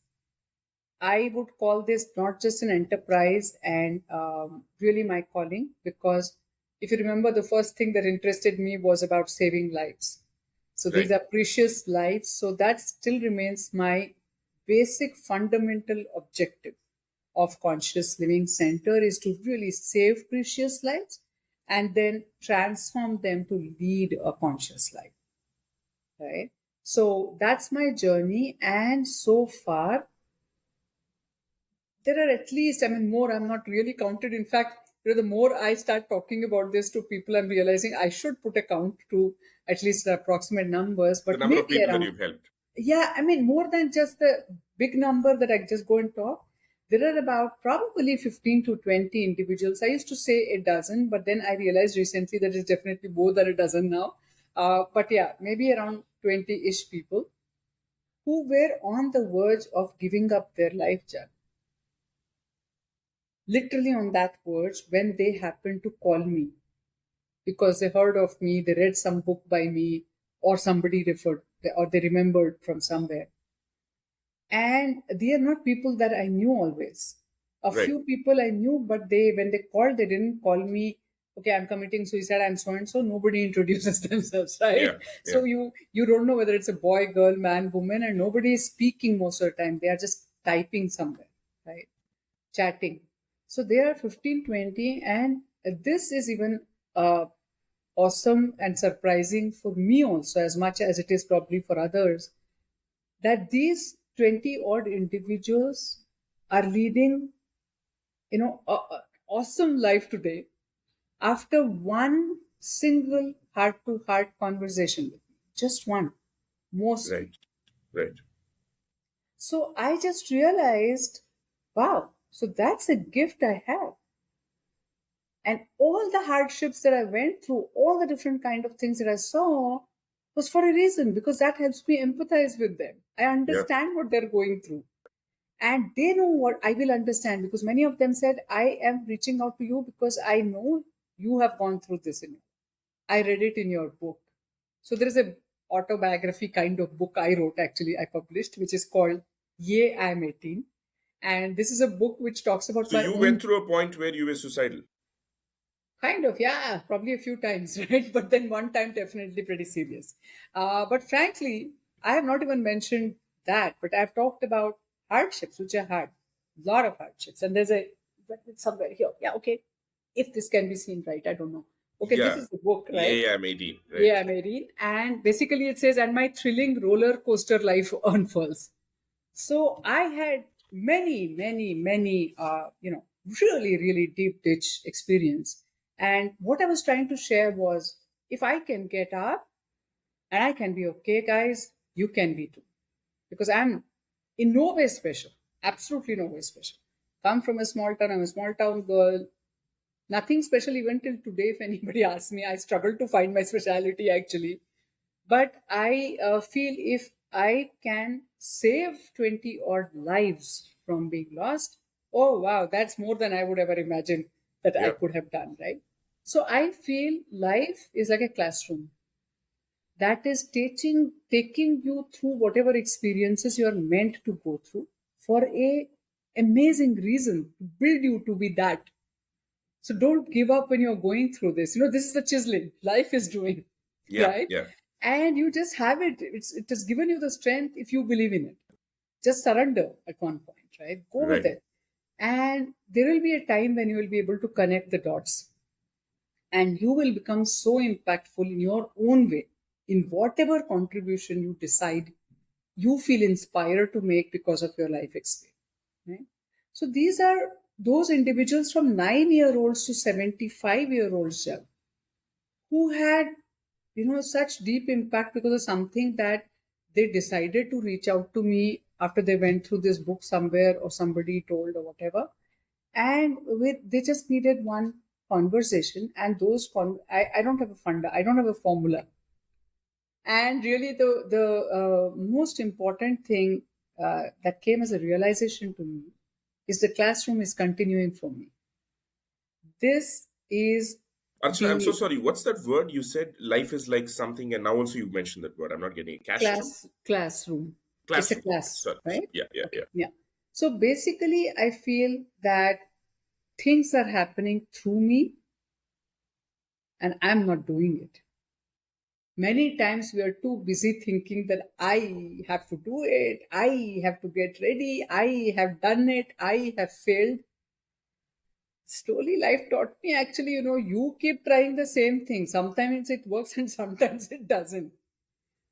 I would call this not just an enterprise and really my calling, because if you remember, the first thing that interested me was about saving lives. So these Right. are precious lives. So that still remains my basic fundamental objective of Conscious Living Center, is to really save precious lives and then transform them to lead a conscious life. Right. So that's my journey. And so far, there are at least, I mean, more, I'm not really counted. In fact, the more I start talking about this to people, I'm realizing I should put a count to at least the approximate numbers, The but number of maybe people that around, you've helped. yeah, I mean, more than just the big number that I just go and talk. There are about probably 15 to 20 individuals. I used to say a dozen, but then I realized recently that it's definitely more than a dozen now. But yeah, maybe around 20-ish people who were on the verge of giving up their life journey, literally on that verge, when they happened to call me because they heard of me, they read some book by me, or somebody referred, or they remembered from somewhere. And they are not people that I knew always. A Right. few people I knew, but they, when they called, they didn't call me, okay, I'm committing suicide, I'm so and so. Nobody introduces themselves, right? Yeah. So Yeah. you don't know whether it's a boy, girl, man, woman, and nobody is speaking most of the time. They are just typing somewhere, right? Chatting. So they are 15, 20, and this is even awesome and surprising for me also, as much as it is probably for others, that these 20 odd individuals are leading, a awesome life today after one single heart to heart conversation with me. Just one, mostly. Right. Right. So I just realized, wow, so that's a gift I have. And all the hardships that I went through, all the different kind of things that I saw, was for a reason, because that helps me empathize with them. I Yeah. understand what they're going through. And they know what I will understand, because many of them said, I am reaching out to you because I know you have gone through this in you. I read it in your book. So there is a autobiography kind of book I wrote, actually, I published, which is called Ye I Am 18. And this is a book which talks about So my you went own. through a point where you were suicidal. Kind of, yeah, probably a few times, right? But then one time, definitely pretty serious. But frankly, I have not even mentioned that, but I've talked about hardships, which are hard, lot of hardships. And there's a, it's somewhere here. Yeah, okay. If this can be seen right, I don't know. Okay, this Yeah. is the book, right? Yeah. I'm 18. Right. Yeah, Mary. And basically it says, and my thrilling roller coaster life unfurls. So I had many, really, really deep ditch experience. And what I was trying to share was, if I can get up and I can be okay, guys, you can be too. Because I'm in no way special, absolutely no way special. Come from a small town, I'm a small town girl. Nothing special even till today. If anybody asks me, I struggle to find my speciality actually. But I feel if I can save 20 odd lives from being lost, oh wow, that's more than I would ever imagine that I Yeah. could have done, right? So I feel life is like a classroom that is taking you through whatever experiences you are meant to go through for a amazing reason, to build you to be that. So don't give up when you're going through this. This is the chiseling life is doing, Yeah. right? Yeah. And you just have it. It has given you the strength if you believe in it. Just surrender at one point, right? Go with Right. it. And there will be a time when you will be able to connect the dots and you will become so impactful in your own way. in whatever contribution you decide you feel inspired to make because of your life experience. Right? So these are those individuals from 9-year-olds to 75-year-olds, Jab, who had such deep impact because of something that they decided to reach out to me after they went through this book somewhere or somebody told or whatever, and they just needed one conversation. And I don't have a funda, I don't have a formula. And really the most important thing that came as a realization to me is the classroom is continuing for me. This is Archana, I'm so the sorry. What's that word you said? Life is like something, and now also you mentioned that word. I'm not getting it. classroom. It's a Classroom. Okay, class, sorry. right? Yeah, yeah, Okay, yeah. yeah. So basically, I feel that things are happening through me and I'm not doing it. Many times we are too busy thinking that I have to do it, I have to get ready, I have done it, I have failed. Slowly, life taught me actually, you keep trying the same thing. Sometimes it works and sometimes it doesn't.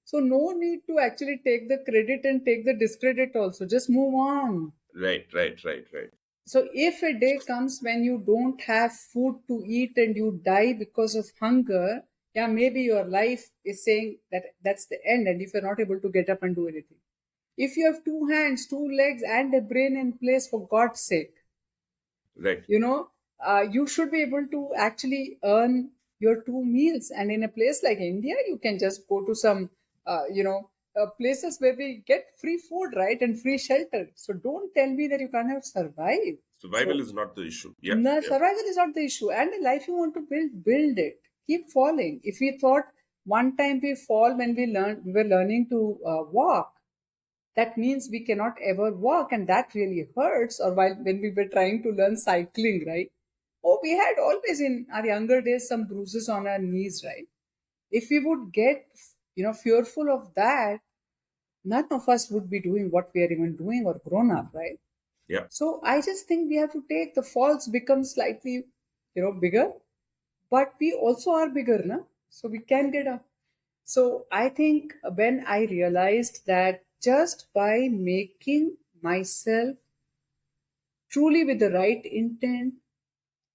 So, no need to actually take the credit and take the discredit also. Just move on. Right, right, right, right. So, if a day comes when you don't have food to eat and you die because of hunger, yeah, maybe your life is saying that that's the end, and if you're not able to get up and do anything. If you have 2 hands, 2 legs, and a brain in place, for God's sake, Right. you should be able to actually earn your 2 meals. And in a place like India, you can just go to some, places where we get free food, right, and free shelter. So don't tell me that you can't have survive. Survival So is not the issue. Yeah, no, yeah. survival is not the issue. And the life you want to build it. Keep falling. If we thought one time we fall when we were learning to walk, that means we cannot ever walk, and that really hurts. Or while when we were trying to learn cycling, right? Oh, we had always in our younger days some bruises on our knees, right? If we would get fearful of that, none of us would be doing what we are even doing or grown up, right? Yeah. So I just think we have to take the falls become slightly bigger, but we also are bigger, na? So we can get up. So I think when I realized that just by making myself truly with the right intent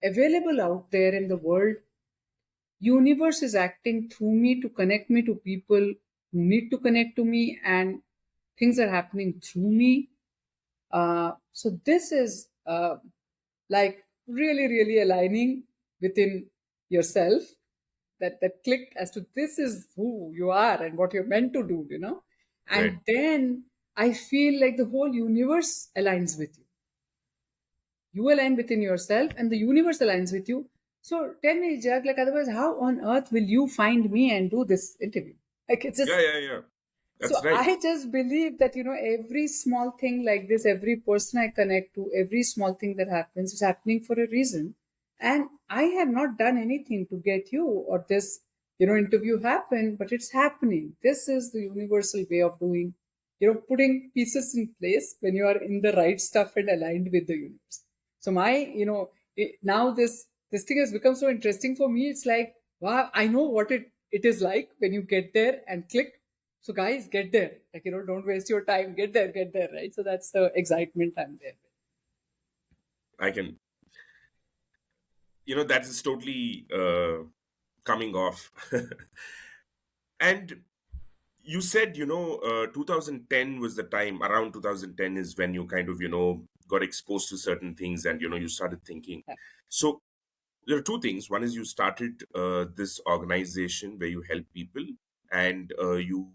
available out there in the world, universe is acting through me to connect me to people who need to connect to me, and things are happening through me. So this is like really, really aligning within yourself, that click as to this is who you are and what you're meant to do. Right. And then I feel like the whole universe aligns with you. You align within yourself and the universe aligns with you. So tell me, Jack, like otherwise, how on earth will you find me and do this interview? Like it's just Yeah, yeah, yeah. so That's right. I just believe that, every small thing like this, every person I connect to, every small thing that happens is happening for a reason. And I have not done anything to get you or this, interview happen, but it's happening. This is the universal way of doing, putting pieces in place when you are in the right stuff and aligned with the universe. So now this thing has become so interesting for me. It's like, wow, I know what it is like when you get there and click. So guys, get there. Like, don't waste your time. Get there, right? So that's the excitement I'm there with. I can, that is totally coming off. And you said, 2010 was the time, around 2010 is when you kind of, got exposed to certain things and, you started thinking. Yeah. So there are two things. One is you started this organization where you help people, and you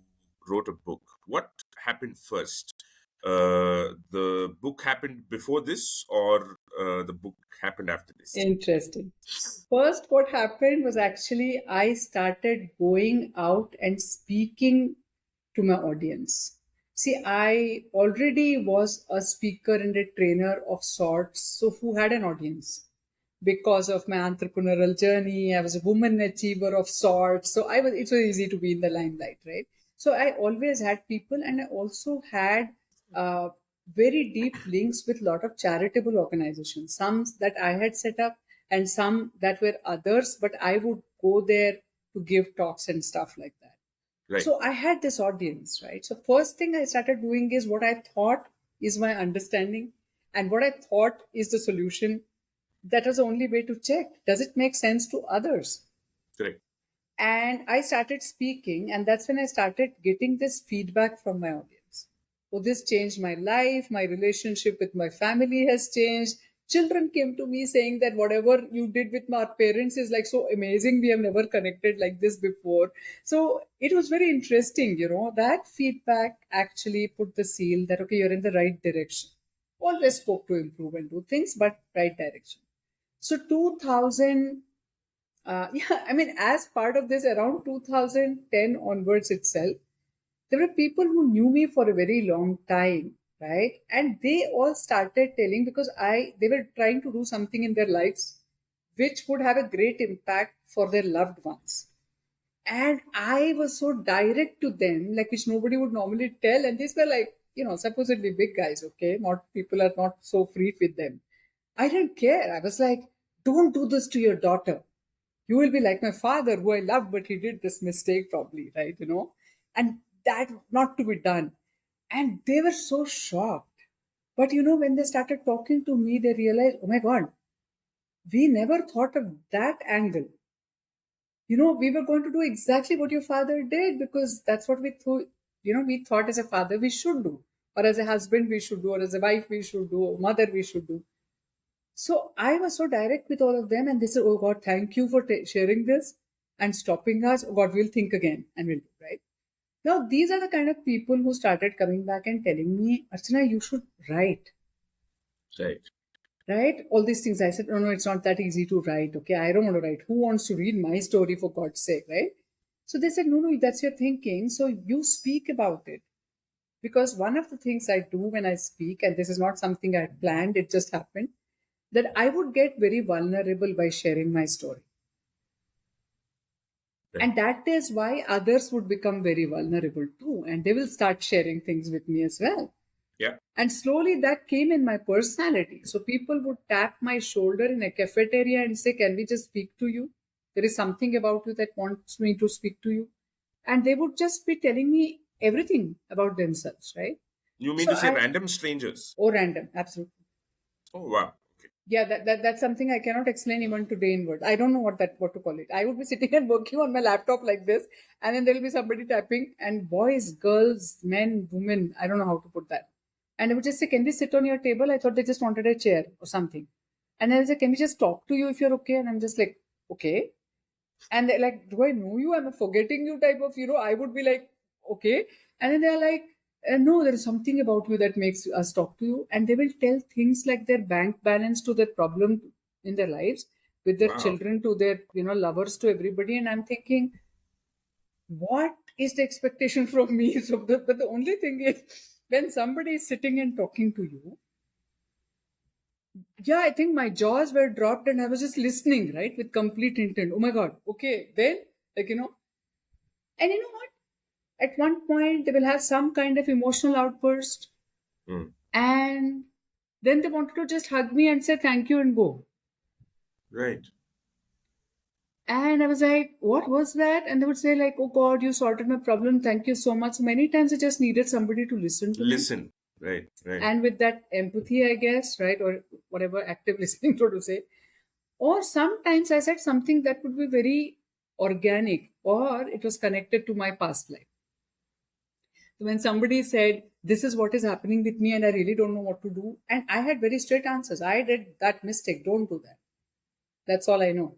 wrote a book. What happened first? The book happened before this, or the book happened after this? Interesting. First, what happened was actually I started going out and speaking to my audience. See, I already was a speaker and a trainer of sorts, so who had an audience. Because of my entrepreneurial journey, I was a woman achiever of sorts. So it was easy to be in the limelight, right? So I always had people, and I also had very deep links with a lot of charitable organizations, some that I had set up and some that were others, but I would go there to give talks and stuff like that. Right. So I had this audience, right? So first thing I started doing is what I thought is my understanding and what I thought is the solution. That was the only way to check. Does it make sense to others? Correct. And I started speaking, and that's when I started getting this feedback from my audience. Oh, this changed my life. My relationship with my family has changed. Children came to me saying that whatever you did with my parents is like so amazing. We have never connected like this before. So it was very interesting, that feedback actually put the seal that, okay, you're in the right direction. Always spoke to improve and do things, but right direction. So 2000, yeah, I mean, as part of this, around 2010 onwards itself, there were people who knew me for a very long time, right? And they all started telling because they were trying to do something in their lives which would have a great impact for their loved ones. And I was so direct to them, like which nobody would normally tell. And these were like, supposedly big guys, okay? Not people are not so free with them. I didn't care. I was like, don't do this to your daughter. You will be like my father, who I love, but he did this mistake probably, right? And that not to be done. And they were so shocked. But when they started talking to me, they realized, oh my God, we never thought of that angle. We were going to do exactly what your father did because that's what we thought, we thought as a father we should do, or as a husband we should do, or as a wife we should do, or mother we should do. So I was so direct with all of them, and they said, "Oh God, thank you for sharing this and stopping us. Oh God, we'll think again and we'll do right." Now, these are the kind of people who started coming back and telling me, Archana, you should write, Right. right? All these things. I said, no, it's not that easy to write. Okay, I don't want to write. Who wants to read my story for God's sake, right? So they said, no, that's your thinking. So you speak about it. Because one of the things I do when I speak, and this is not something I had planned, it just happened, that I would get very vulnerable by sharing my story. Right. And that is why others would become very vulnerable too. And they will start sharing things with me as well. Yeah. And slowly that came in my personality. So people would tap my shoulder in a cafeteria and say, can we just speak to you? There is something about you that wants me to speak to you. And they would just be telling me everything about themselves, right? You mean So to say random strangers? or random, absolutely. Oh, wow. Okay. Yeah, that's something I cannot explain even today in words. I don't know what to call it. I would be sitting and working on my laptop like this, and then there'll be somebody tapping, and boys, girls, men, women, I don't know how to put that. And they would just say, can we sit on your table? I thought they just wanted a chair or something. And then they say, can we just talk to you if you're okay? And I'm just like, okay. And they're like, do I know you? I'm forgetting you type of, I would be like, okay. And then they're like, no, there is something about you that makes us talk to you. And they will tell things like their bank balance to their problem in their lives, with their Wow. children, to their, lovers, to everybody. And I'm thinking, what is the expectation from me? So, but the only thing is, when somebody is sitting and talking to you, yeah, I think my jaws were dropped and I was just listening, right, with complete intent. Oh my God, okay, then, and you know what? At one point, they will have some kind of emotional outburst, and then they wanted to just hug me and say thank you and go. Right. And I was like, what was that? And they would say, like, oh God, you sorted my problem. Thank you so much. Many times I just needed somebody to listen to me. Listen. Right. Right. And with that empathy, I guess, right, or whatever active listening to say. Or sometimes I said something that would be very organic, or it was connected to my past life. So when somebody said, this is what is happening with me and I really don't know what to do, and I had very straight answers. I did that mistake. Don't do that. That's all I know.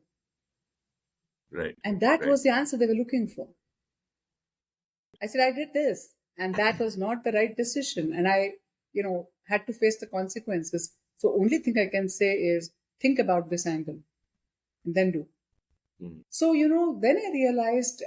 Right. And that Right. was the answer they were looking for. I said, I did this, and that was not the right decision. And I, had to face the consequences. So only thing I can say is think about this angle and then do. So, then I realized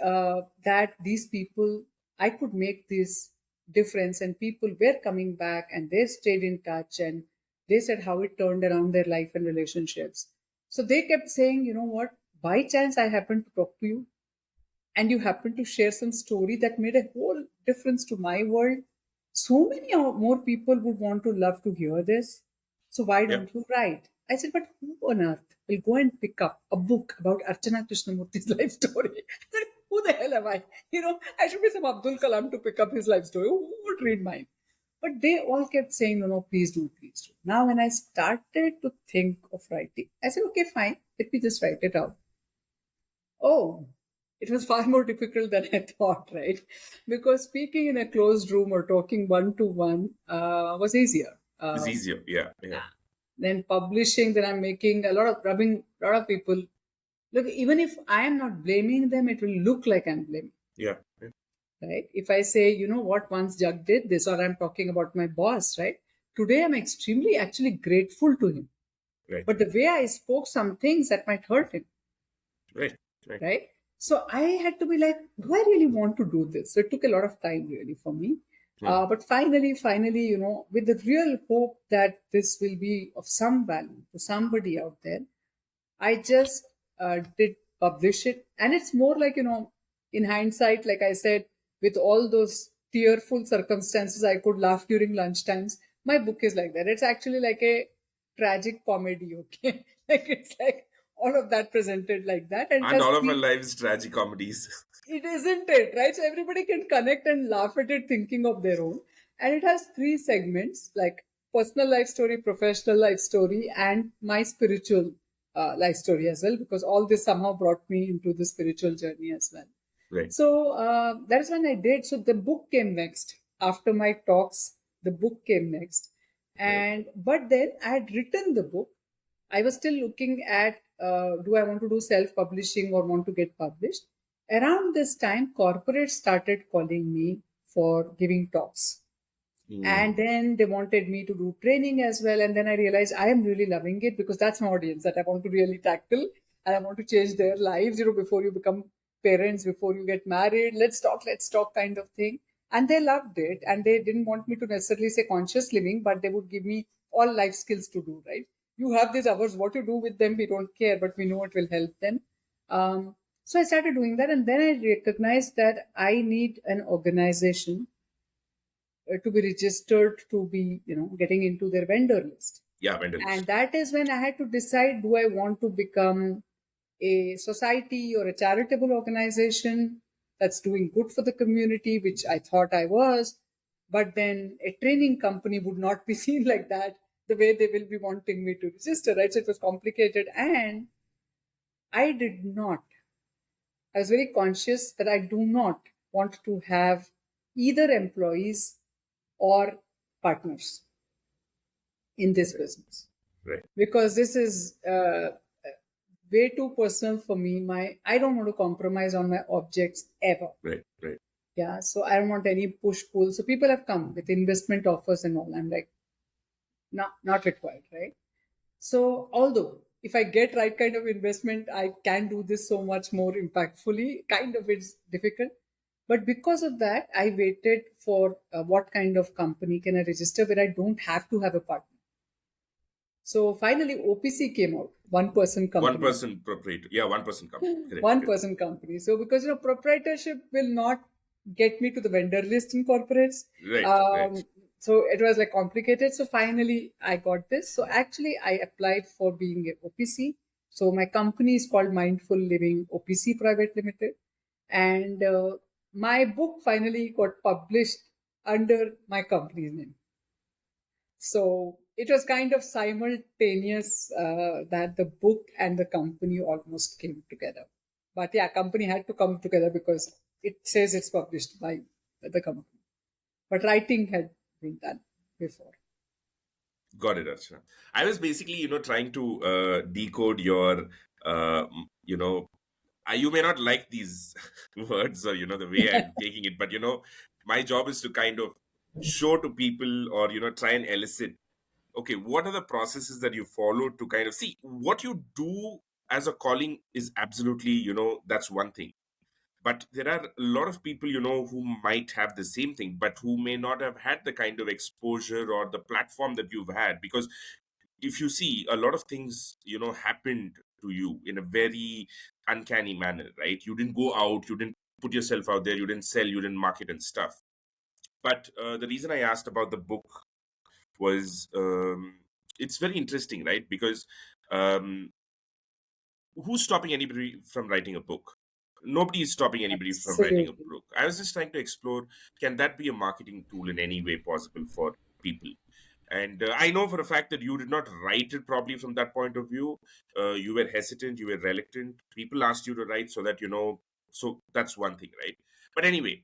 that these people, I could make this difference, and people were coming back and they stayed in touch and they said how it turned around their life and relationships. So they kept saying, you know what, by chance I happened to talk to you and you happened to share some story that made a whole difference to my world. So many more people would want to love to hear this. So why don't you write? I said, but who on earth will go and pick up a book about Archana Krishnamurthy's life story? I said, who who the hell am I? I should be some Abdul Kalam to pick up his life story. Who would read mine? But they all kept saying, no, please do, please do. Now, when I started to think of writing, I said, okay, fine, let me just write it out. Oh, it was far more difficult than I thought, right? Because speaking in a closed room or talking one to one was easier. It's easier. Yeah. Yeah. Then publishing, then I'm making a lot of people. Look, even if I am not blaming them, it will look like I'm blaming. Yeah. Yeah. Right? If I say, what, once Jug did this, or I'm talking about my boss, right? Today I'm extremely actually grateful to him. Right. But the way I spoke some things that might hurt him. Right. Right? So I had to be like, do I really want to do this? So it took a lot of time really for me. But finally, with the real hope that this will be of some value to somebody out there, I just did publish it. And it's more like, in hindsight, like I said, with all those tearful circumstances, I could laugh during lunchtimes. My book is like that. It's actually like a tragic comedy, okay? Like it's like all of that presented like that. And all of our lives tragic comedies. It isn't it, right? So everybody can connect and laugh at it thinking of their own. And it has 3 segments, like personal life story, professional life story, and my spiritual life story as well, because all this somehow brought me into the spiritual journey as well. Right. So that's when I did. So the book came next. After my talks, the book came next. But then I had written the book. I was still looking at, do I want to do self-publishing or want to get published? Around this time, corporates started calling me for giving talks. And then they wanted me to do training as well. And then I realized I am really loving it because that's my audience that I want to really tackle. And I want to change their lives, before you become parents, before you get married. Let's talk kind of thing. And they loved it. And they didn't want me to necessarily say conscious living, but they would give me all life skills to do, right? You have these hours, what you do with them, we don't care, but we know it will help them. So I started doing that. And then I recognized that I need an organization to be registered to be, getting into their vendor list. Yeah, vendor list. And that is when I had to decide, do I want to become a society or a charitable organization that's doing good for the community, which I thought I was, but then a training company would not be seen like that, the way they will be wanting me to register, right? So it was complicated. And I was very conscious that I do not want to have either employees or partners in this business. Right. Because this is way too personal for me. I don't want to compromise on my objects ever. Right. Yeah, so I don't want any push-pull. So people have come with investment offers and all. I'm like, not required, right? So although if I get right kind of investment, I can do this so much more impactfully. Kind of it's difficult. But because of that, I waited for what kind of company can I register where I don't have to have a partner. So finally, OPC came out, one-person company. One-person proprietor. Yeah, one-person company. Correct. One-person company. So because, proprietorship will not get me to the vendor list in corporates. Right. So it was like complicated. So finally, I got this. So actually, I applied for being a OPC. So my company is called Mindful Living OPC Private Limited. And my book finally got published under my company's name. So it was kind of simultaneous that the book and the company almost came together. But yeah, company had to come together because it says it's published by the company. But writing had been done before. Got it, Archana. I was basically, trying to decode your, you may not like these words or, the way I'm taking it, but, my job is to kind of show to people or, try and elicit, okay, what are the processes that you follow to kind of see what you do as a calling is absolutely, that's one thing. But there are a lot of people, who might have the same thing, but who may not have had the kind of exposure or the platform that you've had. Because if you see, a lot of things, happened to you in a very uncanny manner, right? You didn't go out, you didn't put yourself out there, you didn't sell, you didn't market and stuff. But the reason I asked about the book was it's very interesting, right? Because who's stopping anybody from writing a book? Nobody is stopping anybody from writing a Absolutely. book. I was just trying to explore, can that be a marketing tool in any way possible for people? And I know for a fact that you did not write it probably from that point of view. You were hesitant, you were reluctant. People asked you to write so that, so that's one thing, right? But anyway,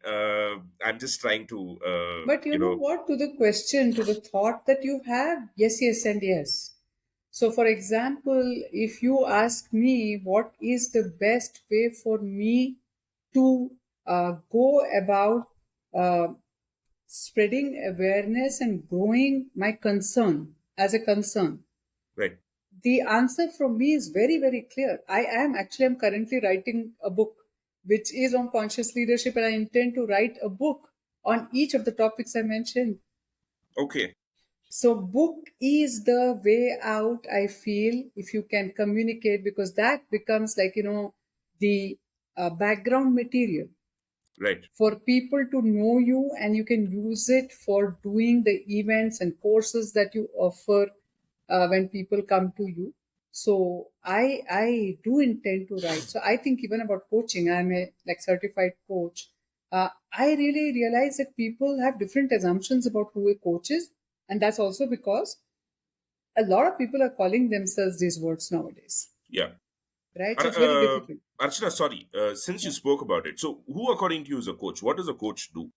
I'm just trying to, But you know what? To the question, to the thought that you have, yes, yes, and yes. So, for example, if you ask me what is the best way for me to go about uh, spreading awareness and growing my concern as a concern, right. the answer from me is very, very clear. I'm currently writing a book which is on conscious leadership, and I intend to write a book on each of the topics I mentioned. Okay. So, book is the way out, I feel, if you can communicate, because that becomes like, the background material Right. for people to know you, and you can use it for doing the events and courses that you offer when people come to you. So I do intend to write. So I think even about coaching, I'm a like certified coach. I really realize that people have different assumptions about who a coach is, and that's also because a lot of people are calling themselves these words nowadays, Yeah. right? So it's very difficult. Archana, sorry, since you Yeah. spoke about it, so who according to you is a coach? What does a coach do?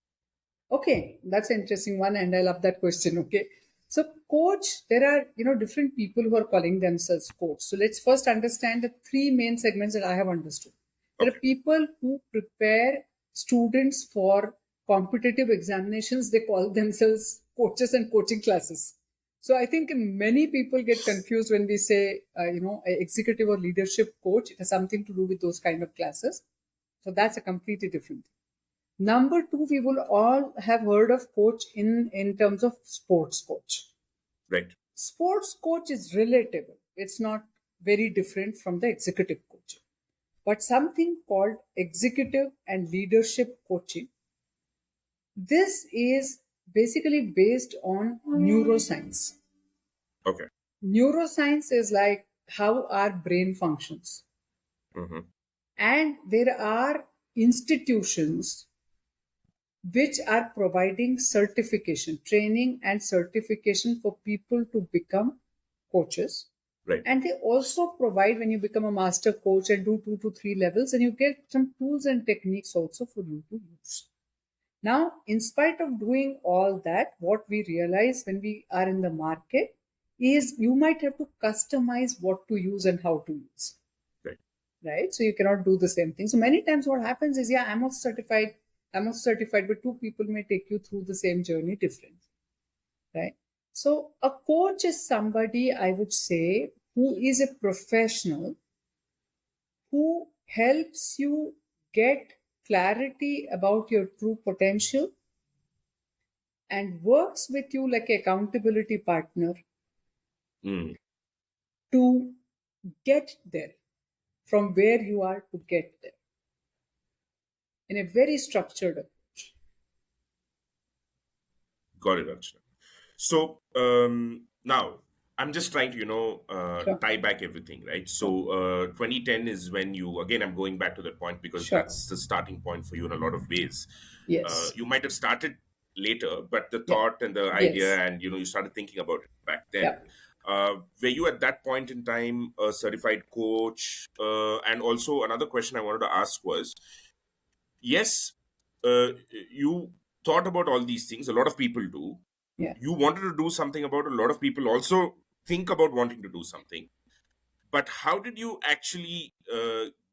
Okay, that's an interesting one, and I love that question. Okay, so coach, there are different people who are calling themselves coach. So let's first understand the three main segments that I have understood. There are Okay. people who prepare students for competitive examinations. They call themselves coaches and coaching classes. So I think many people get confused when we say, a executive or leadership coach. It has something to do with those kind of classes. So that's a completely different thing. Number two, we will all have heard of coach in terms of sports coach. Right. Sports coach is relatable. It's not very different from the executive coaching. But something called executive and leadership coaching, this is basically based on neuroscience. Okay. Neuroscience is like how our brain functions. Mm-hmm. And there are institutions which are providing certification, training, and certification for people to become coaches. Right. And they also provide, when you become a master coach and do 2 to 3 levels, and you get some tools and techniques also for you to use. Now, in spite of doing all that, what we realize when we are in the market is you might have to customize what to use and how to use, Right. right? So you cannot do the same thing. So many times what happens is, yeah, I'm also certified, but two people may take you through the same journey differently, right? So a coach is somebody, I would say, who is a professional who helps you get clarity about your true potential and works with you like an accountability partner Mm. to get there from where you are to get there in a very structured approach. Got it, Archana. So now I'm just trying to, Sure, tie back everything, right? sure, So 2010 is when you, again, I'm going back to that point because sure. that's the starting point for you in a lot of ways. Yes. You might have started later, but the Yeah. thought and the idea, Yes. and you started thinking about it back then. Yeah. Were you at that point in time a certified coach? And also another question I wanted to ask was, yes, uh, you thought about all these things. A lot of people do. Yeah. You wanted to do something about it. A lot of people also think about wanting to do something. But how did you actually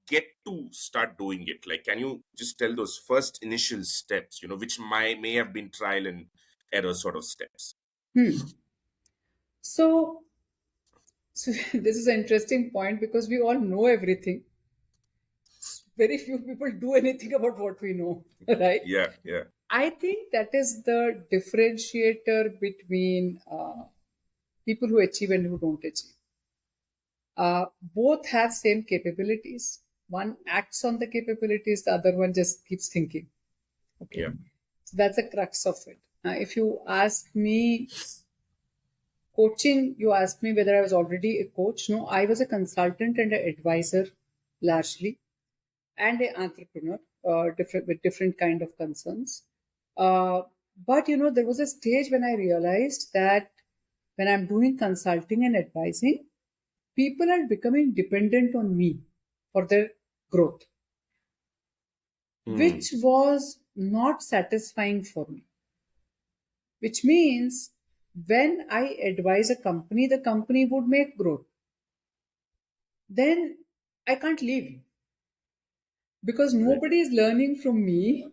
get to start doing it? Like, can you just tell those first initial steps, which may have been trial and error sort of steps? Hmm. So, so this is an interesting point because we all know everything. Very few people do anything about what we know, right? Yeah, yeah. I think that is the differentiator between people who achieve and who don't achieve. Both have same capabilities. One acts on the capabilities, the other one just keeps thinking. Okay, Yeah. so that's the crux of it. If you ask me, coaching, you asked me whether I was already a coach. No, I was a consultant and an advisor largely. and an entrepreneur, different with different kind of concerns. Uh, but there was a stage when I realized that when I'm doing consulting and advising, people are becoming dependent on me for their growth, Hmm. which was not satisfying for me. Which means when I advise a company, the company would make growth. Then I can't leave because Right. nobody is learning from me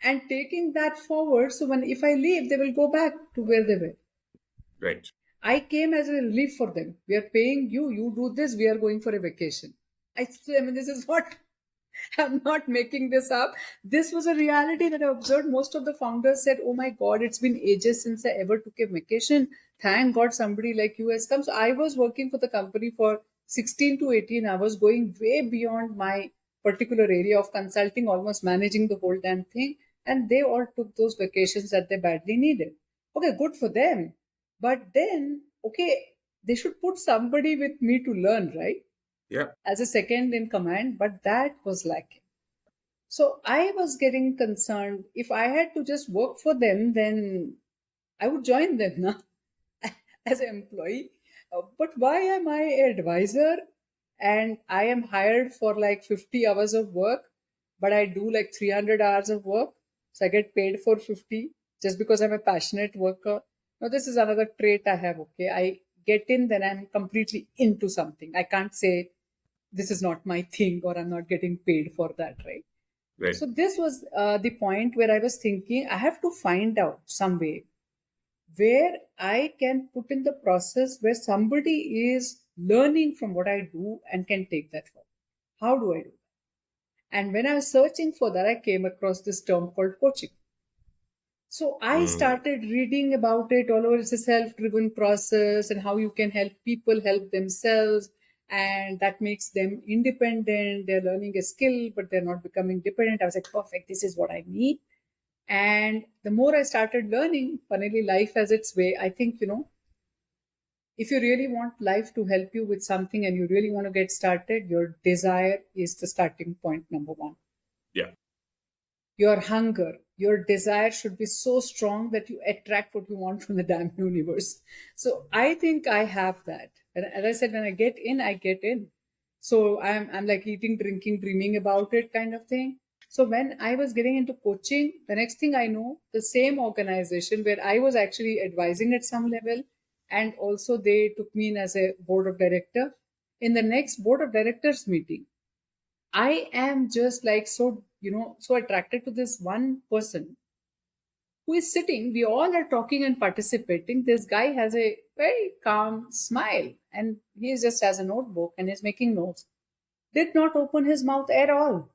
and taking that forward. So when if I leave, they will go back to where they were. Right. I came as a relief for them. We are paying you, you do this, we are going for a vacation. I mean, this is what I'm not making this up. This was a reality that I observed. Most of the founders said, "Oh my God, it's been ages since I ever took a vacation. Thank God somebody like you has come." So I was working for the company for 16 to 18 hours, going way beyond my particular area of consulting, almost managing the whole damn thing. And they all took those vacations that they badly needed. Okay, good for them. But then, okay, they should put somebody with me to learn, right? Yeah. As a second in command, but that was lacking. So I was getting concerned. If I had to just work for them, then I would join them now as an employee. But why am I an advisor and I am hired for like 50 hours of work, but I do like 300 hours of work? So I get paid for 50 just because I'm a passionate worker. Now, this is another trait I have. Okay. I get in, then I'm completely into something. I can't say this is not my thing or I'm not getting paid for that, right? Right. So this was the point where I was thinking I have to find out some way where I can put in the process where somebody is learning from what I do and can take that forward. How do I do that? And when I was searching for that, I came across this term called coaching. So I Hmm. started reading about it all over. It's a self-driven process and how you can help people help themselves, and that makes them independent. They're learning a skill, but they're not becoming dependent. I was like, perfect, this is what I need. And the more I started learning, funnily, life has its way. I think, if you really want life to help you with something and you really want to get started, your desire is the starting point, number one. Yeah. Your hunger, your desire should be so strong that you attract what you want from the damn universe. So I think I have that. And as I said, when I get in, I get in. So I'm like eating, drinking, dreaming about it kind of thing. So when I was getting into coaching, the next thing I know, the same organization where I was actually advising at some level, and also they took me in as a board of director. In the next board of directors meeting, I am just like so attracted to this one person who is sitting. We all are talking and participating. This guy has a very calm smile and he just has a notebook and is making notes. Did not open his mouth at all.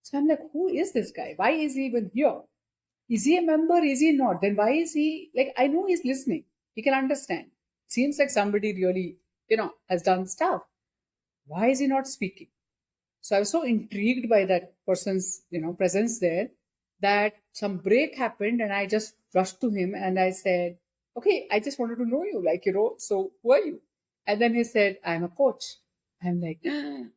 So I'm like, who is this guy? Why is he even here? Is he a member? Is he not? Then why is he like, I know he's listening. He can understand. Seems like somebody really, has done stuff. Why is he not speaking? So I was so intrigued by that person's, presence there that some break happened and I just rushed to him and I said, okay, I just wanted to know you, like, so who are you? And then he said, I'm a coach. I'm like,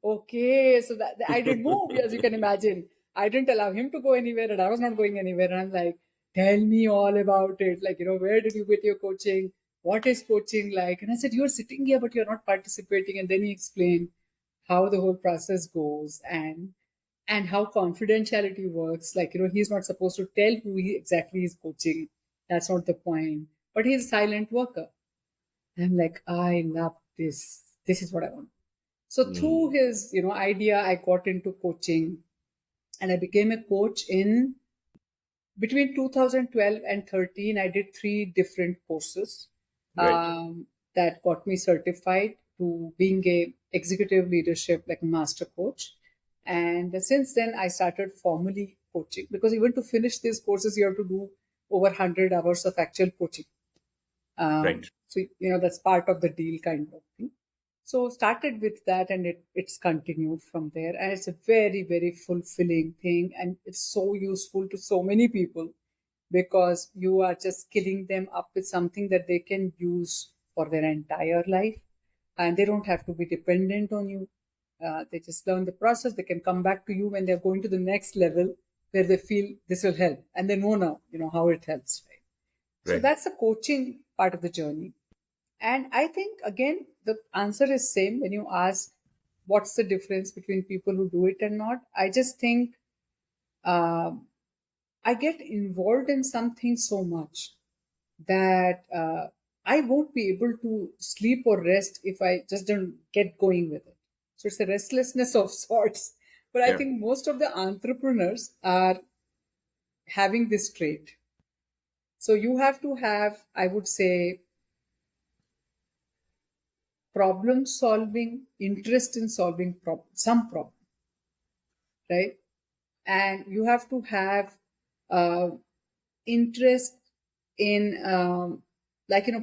okay. So that I didn't move, as you can imagine. I didn't allow him to go anywhere and I was not going anywhere. And I'm like, tell me all about it. Like, where did you get your coaching? What is coaching like? And I said, you're sitting here, but you're not participating. And then he explained how the whole process goes and how confidentiality works. Like, he's not supposed to tell who he exactly is coaching. That's not the point. But he's a silent worker. And I'm like, I love this. This is what I want. So through Hmm. his, idea, I got into coaching and I became a coach in between 2012 and 13. I did three different courses Right. that got me certified to being a executive leadership, like a master coach. And since then, I started formally coaching because even to finish these courses, you have to do over 100 hours of actual coaching. Right. So that's part of the deal, kind of thing. So started with that, and it's continued from there, and it's a very very fulfilling thing, and it's so useful to so many people because you are just skilling them up with something that they can use for their entire life, and they don't have to be dependent on you. They just learn the process. They can come back to you when they're going to the next level where they feel this will help, and they know now, how it helps, right? So Right. that's the coaching part of the journey. And I think again the answer is same when you ask what's the difference between people who do it and not. I just think um I get involved in something so much that I won't be able to sleep or rest if I just don't get going with it. So it's a restlessness of sorts. But I Yeah. think most of the entrepreneurs are having this trait. So you have to have, I would say, problem solving, interest in solving some problem, right? And you have to have uh, interest in,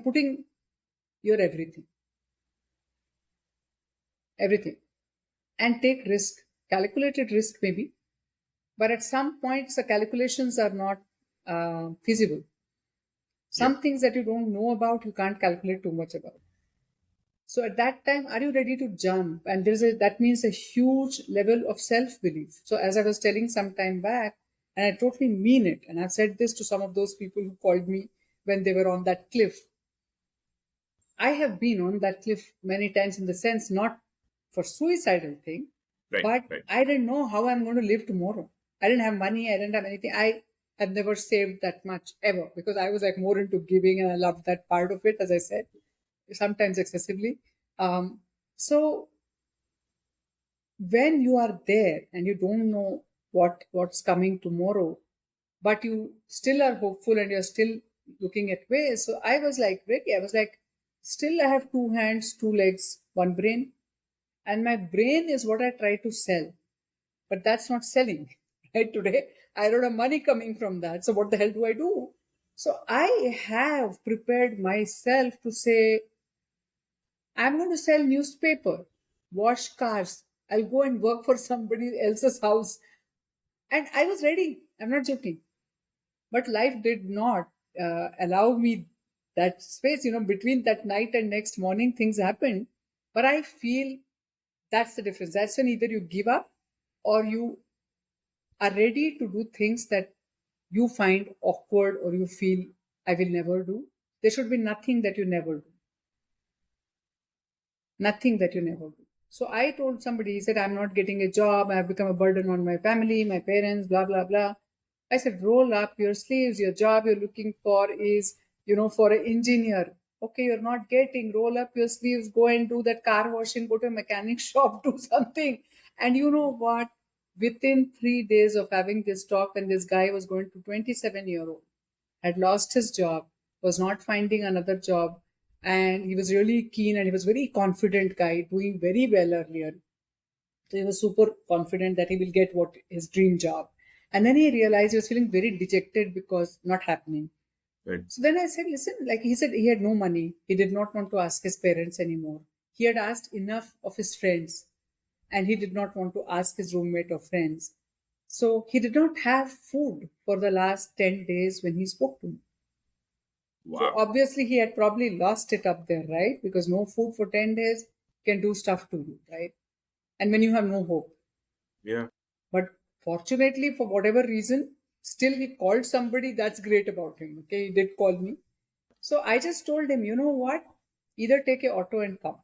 putting your everything, and take risk, calculated risk maybe, but at some points the calculations are not feasible. Yeah. Some things that you don't know about, you can't calculate too much about. So at that time, are you ready to jump? And that means a huge level of self-belief. So as I was telling some time back, and I totally mean it, and I've said this to some of those people who called me when they were on that cliff. I have been on that cliff many times, in the sense not for suicidal thing, Right. but Right. I didn't know how I'm going to live tomorrow. I didn't have money. I didn't have anything. I have never saved that much ever, because I was like more into giving, and I loved that part of it, as I said, sometimes excessively. So when you are there and you don't know what's coming tomorrow, but you still are hopeful and you're still looking at ways. So I was like ready. I was like, still I have two hands, two legs, one brain, and my brain is what I try to sell, but that's not selling. Right? Today I don't have money coming from that, so what the hell do I do? So I have prepared myself to say, I'm going to sell newspaper, wash cars, I'll go and work for somebody else's house. And I was ready. I'm not joking. But life did not allow me that space. Between that night and next morning, things happened. But I feel that's the difference. That's when either you give up or you are ready to do things that you find awkward or you feel I will never do. There should be nothing that you never do. Nothing that you never do. So I told somebody, he said, I'm not getting a job. I've become a burden on my family, my parents, blah, blah, blah. I said, roll up your sleeves. Your job you're looking for is, for an engineer. Okay, you're not getting, roll up your sleeves, go and do that car washing, go to a mechanic shop, do something. And you know what? Within 3 days of having this talk, and this guy was going to 27-year-old, had lost his job, was not finding another job, and he was really keen and he was very confident guy, doing very well earlier. So he was super confident that he will get what his dream job. And then he realized he was feeling very dejected because not happening. Right. So then I said, listen, like he said, he had no money. He did not want to ask his parents anymore. He had asked enough of his friends, and he did not want to ask his roommate or friends. So he did not have food for the last 10 days when he spoke to me. So Wow. obviously he had probably lost it up there, right? Because no food for 10 days can do stuff to you, right? And when you have no hope. Yeah. But fortunately, for whatever reason, still he called somebody. That's great about him. Okay, he did call me. So I just told him, you know what? Either take a auto and come.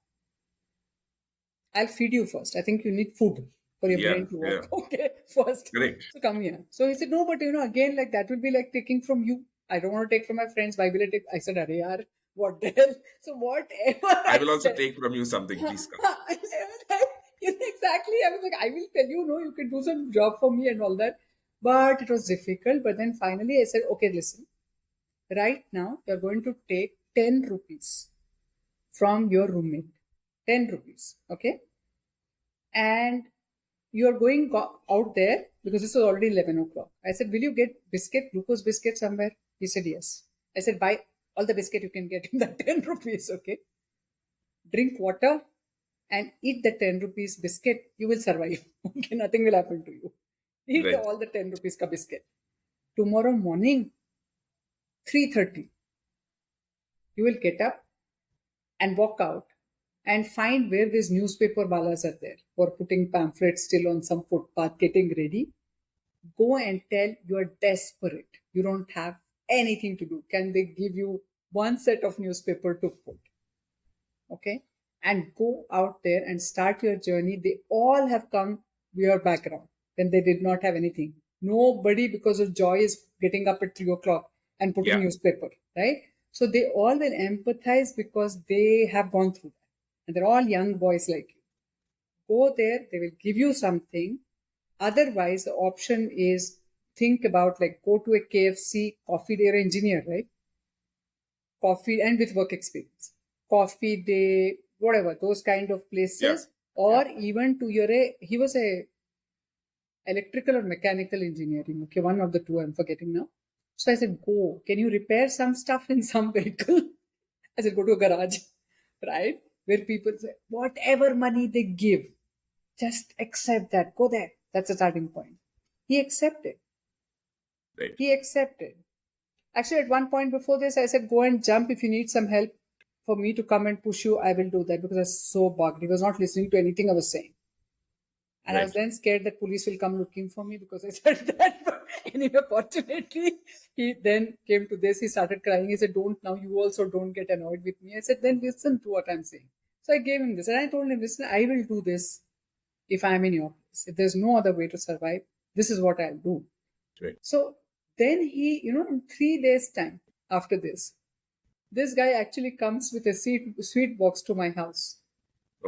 I'll feed you first. I think you need food for your Yeah. brain to Yeah. work. Okay, first. Correct. So come here. So he said, no, but again, like that would be like taking from you. I don't want to take from my friends. Why will I take? I said, Arey yaar, what the hell? So whatever I I will also said. take from you something. Please come. Exactly. I was like, I will tell you, no, you can do some job for me and all that. But it was difficult. But then finally I said, okay, listen, right now you're going to take 10 rupees from your roommate. 10 rupees. Okay. And you're going out there because this was already 11 o'clock. I said, will you get biscuit, glucose biscuit somewhere? He said, yes. I said, buy all the biscuit you can get in that 10 rupees. Okay. Drink water and eat the 10 rupees biscuit, you will survive. Okay, nothing will happen to you. Eat Right. all the 10 rupees ka biscuit. Tomorrow morning, 3:30, you will get up and walk out and find where these newspaper balas are there or putting pamphlets still on some footpath getting ready. Go and tell you are desperate. You don't have anything to do. Can they give you one set of newspaper to put? Okay. And go out there and start your journey. They all have come your background when they did not have anything. Nobody, because of joy, is getting up at 3 o'clock and putting Yeah. newspaper, right? So they all will empathize because they have gone through that. And they're all young boys like you. Go there, they will give you something. Otherwise, the option is think about like go to a KFC, coffee, they're engineer, right? Coffee and with work experience, coffee day, whatever, those kind of Yeah. places, or even to he was a electrical or mechanical engineering, okay, one of the two, I'm forgetting now. So I said, go, can you repair some stuff in some vehicle? I said, go to a garage, right? Where people say, whatever money they give, just accept that, go there. That's the starting point. He accepted. Right. He accepted. Actually, at one point before this, I said, go and jump if you need some help for me to come and push you. I will do that because I was so bugged. He was not listening to anything I was saying. And I was Right. then scared that police will come looking for me because I said that. But anyway, fortunately, he then came to this. He started crying. He said, don't now, you also don't get annoyed with me. I said, then listen to what I'm saying. So I gave him this. And I told him, listen, I will do this if I'm in your place. If there's no other way to survive, this is what I'll do. Right. So then he, in 3 days' time after this guy actually comes with a sweet box to my house.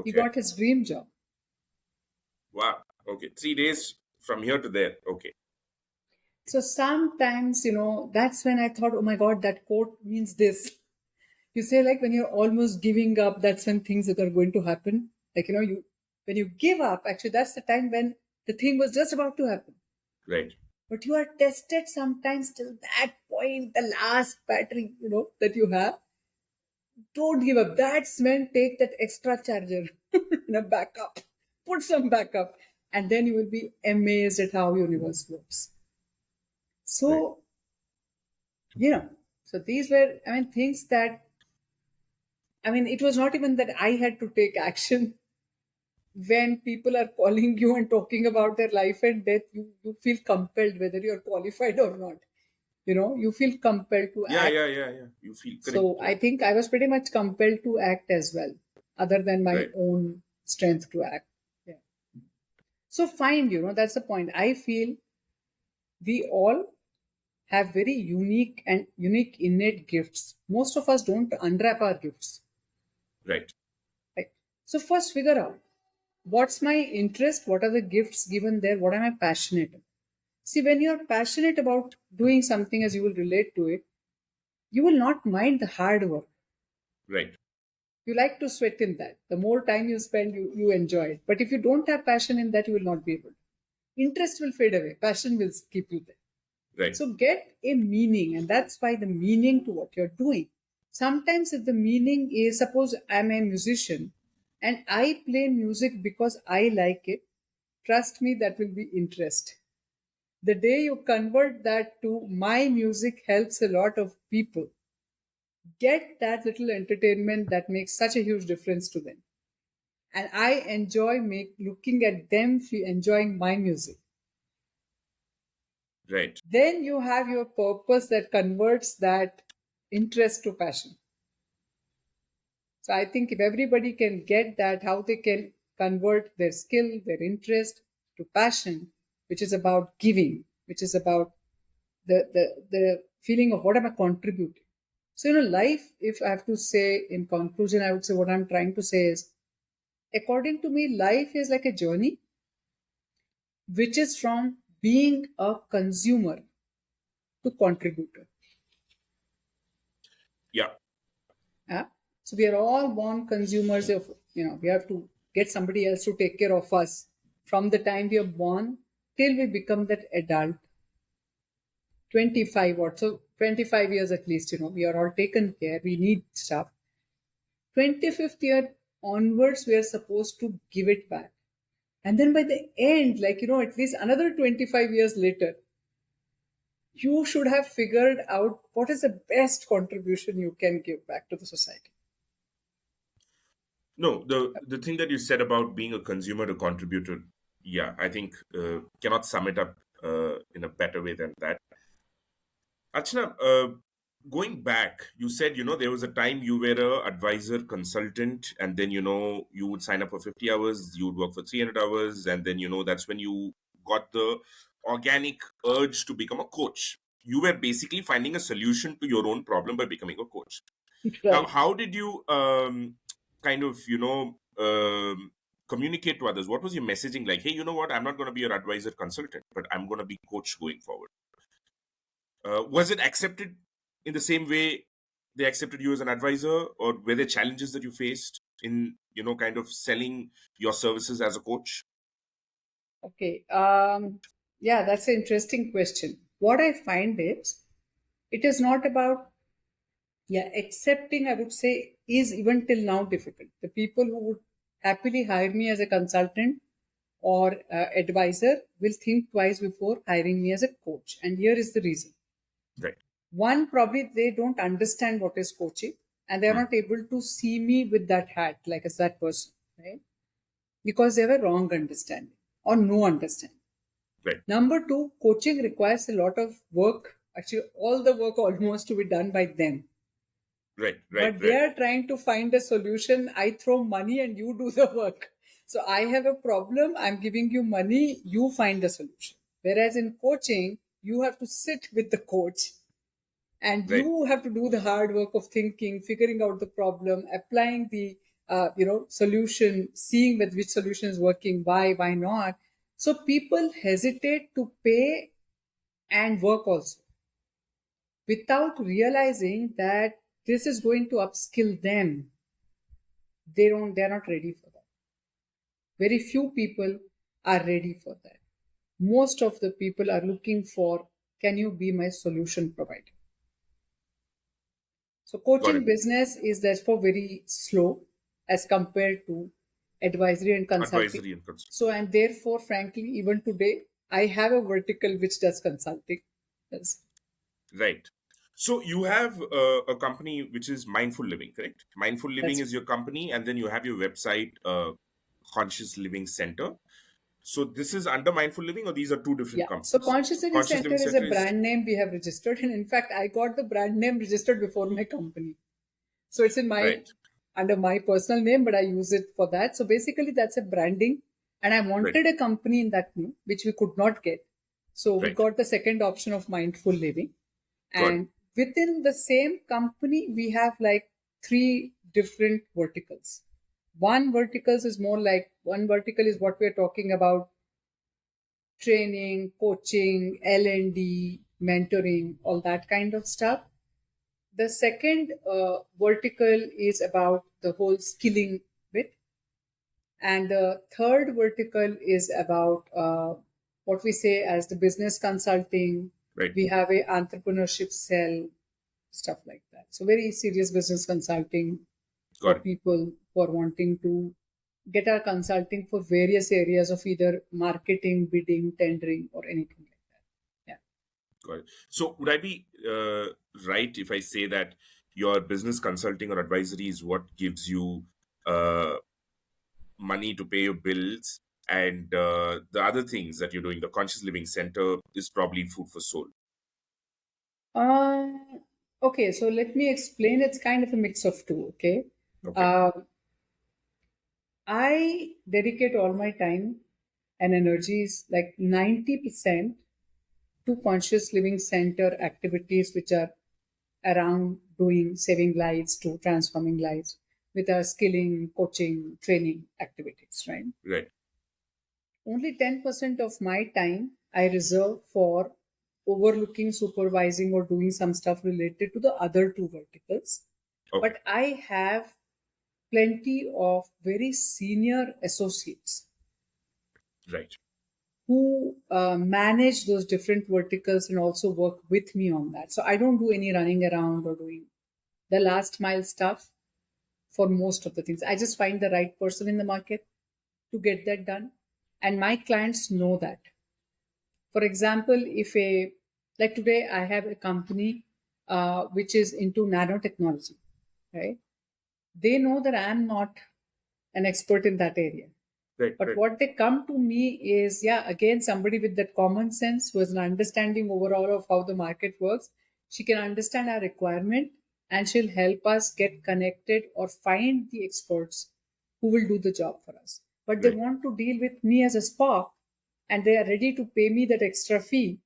He Okay. got his dream job. Wow. Okay. 3 days from here to there. Okay. So sometimes, that's when I thought, oh my God, that quote means this. You say like when you're almost giving up, that's when things that are going to happen. Like, when you give up, actually, that's the time when the thing was just about to happen. Right. But you are tested sometimes till that point, the last battery, that you have. Don't give up. That's when take that extra charger, backup. Put some backup. And then you will be amazed at how universe works. So, so these were, things that, it was not even that I had to take action. When people are calling you and talking about their life and death, you feel compelled, whether you're qualified or not. You feel compelled to Yeah. act. Yeah. You feel correct. So I think I was pretty much compelled to act as well, other than my Right. own strength to act. Yeah. So fine, that's the point. I feel we all have very unique innate gifts. Most of us don't unwrap our gifts. Right. Right. So first figure out what's my interest, what are the gifts given there, what am I passionate about. See, when you're passionate about doing something, as you will relate to it, you will not mind the hard work. Right. You like to sweat in that. The more time you spend, you enjoy it. But if you don't have passion in that, you will not be able to. Interest will fade away. Passion will keep you there. Right. So get a meaning, and that's why the meaning to what you're doing. Sometimes if the meaning is, suppose I'm a musician and I play music because I like it, trust me, that will be interest. The day you convert that to my music helps a lot of people, get that little entertainment that makes such a huge difference to them. And I enjoy looking at them enjoying my music. Right. Then you have your purpose that converts that interest to passion. So I think if everybody can get that, how they can convert their skill, their interest to passion, which is about giving, which is about the feeling of what am I contributing. So, life, if I have to say in conclusion, I would say what I'm trying to say is, according to me, life is like a journey, which is from being a consumer to contributor. Yeah. Yeah? So we are all born consumers of, we have to get somebody else to take care of us from the time we are born till we become that adult. 25 or so, 25 years at least, we are all taken care, we need stuff. 25th year onwards, we are supposed to give it back. And then by the end, at least another 25 years later, you should have figured out what is the best contribution you can give back to the society. No, the thing that you said about being a consumer to contributor, yeah, I think cannot sum it up in a better way than that. Achna, going back, you said, there was a time you were a advisor consultant, and then, you would sign up for 50 hours, you would work for 300 hours, and then, that's when you got the organic urge to become a coach. You were basically finding a solution to your own problem by becoming a coach. Now, Right. how did you kind of, communicate to others? What was your messaging like? Hey, you know what? I'm not going to be your advisor consultant, but I'm going to be coach going forward. Was it accepted in the same way they accepted you as an advisor, or were there challenges that you faced in, kind of selling your services as a coach? Okay. Yeah, that's an interesting question. What I find is it is not about, yeah, accepting, I would say, is even till now difficult. The people who would happily hire me as a consultant or advisor will think twice before hiring me as a coach. And here is the reason. Right. One, probably they don't understand what is coaching and they are Hmm. not able to see me with that hat, like as that person, right? Because they have a wrong understanding or no understanding. Right. Number two, coaching requires a lot of work, actually, all the work almost to be done by them. Right. Right. But they Right. are trying to find a solution. I throw money and you do the work. So I have a problem. I'm giving you money. You find the solution. Whereas in coaching, you have to sit with the coach and Right. you have to do the hard work of thinking, figuring out the problem, applying the solution, seeing with which solution is working, why not. So people hesitate to pay and work also without realizing that this is going to upskill them. They're not ready for that. Very few people are ready for that. Most of the people are looking for, can you be my solution provider? So Got coaching it. business is therefore very slow as compared to advisory and consulting. Advisory and consulting. So and therefore, frankly, even today, I have a vertical which does consulting. Yes. Right. So you have a company which is Mindful Living, correct? Mindful Living That's is your company, and then you have your website, Conscious Living Center. So this is under Mindful Living, or these are two different Yeah. So companies? Conscious Living Conscious Center Living is a Center is brand name we have registered. And in fact, I got the brand name registered before my company. So it's in my right, under my personal name, but I use it for that. So basically that's a branding. And I right, wanted a company in that name, which we could not get. So we right. got the second option of Mindful Living. Got it. And within the same company, we have like three different verticals. One verticals is more like one vertical is what we're talking about training, coaching, L&D, mentoring, all that kind of stuff. The second vertical is about the whole skilling bit. And the third vertical is about what we say as the business consulting. Right. We have a entrepreneurship cell, stuff like that. So very serious business consulting for Got it. people who are wanting to get our consulting for various areas of either marketing, bidding, tendering, or anything like that. Yeah. Got it. So would I be right if I say that your business consulting or advisory is what gives you uh, money to pay your bills, and the other things that you're doing, the Conscious Living Center, is probably food for soul? Okay, so let me explain. It's kind of a mix of two. Okay. Okay. Um I dedicate all my time and energies, like 90%, to Conscious Living Center activities, which are around doing saving lives to transforming lives with our skilling, coaching, training activities, right? Right. Only 10% of my time I reserve for overlooking, supervising, or doing some stuff related to the other two verticals. Okay. But I have plenty of very senior associates Right. who manage those different verticals and also work with me on that. So I don't do any running around or doing the last mile stuff for most of the things. I just find the right person in the market to get that done. And my clients know that. For example, like today, I have a company which is into nanotechnology, right? They know that I'm not an expert in that area. Right, But right. what they come to me is, yeah, again, somebody with that common sense who has an understanding overall of how the market works. She can understand our requirement and she'll help us get connected or find the experts who will do the job for us. But they Right. want to deal with me as a Spock and they are ready to pay me that extra fee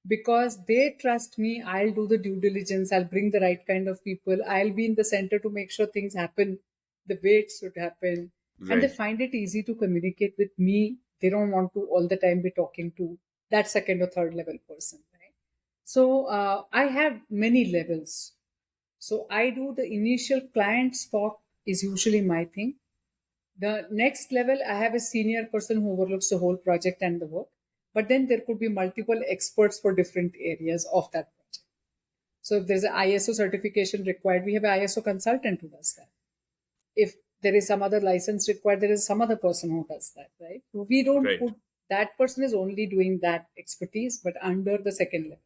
because they trust me. I'll do the due diligence, I'll bring the right kind of people, I'll be in the center to make sure things happen the way it should happen. And they Right. find it easy to communicate with me. They don't want to all the time be talking to that second or third level person, right? So I have many levels. So I do the initial client spot is usually my thing. The next level, I have a senior person who overlooks the whole project and the work. But then there could be multiple experts for different areas of that project. So if there's an ISO certification required, we have an ISO consultant who does that. If there is some other license required, there is some other person who does that, right? So we don't Right. put that person is only doing that expertise, but under the second level.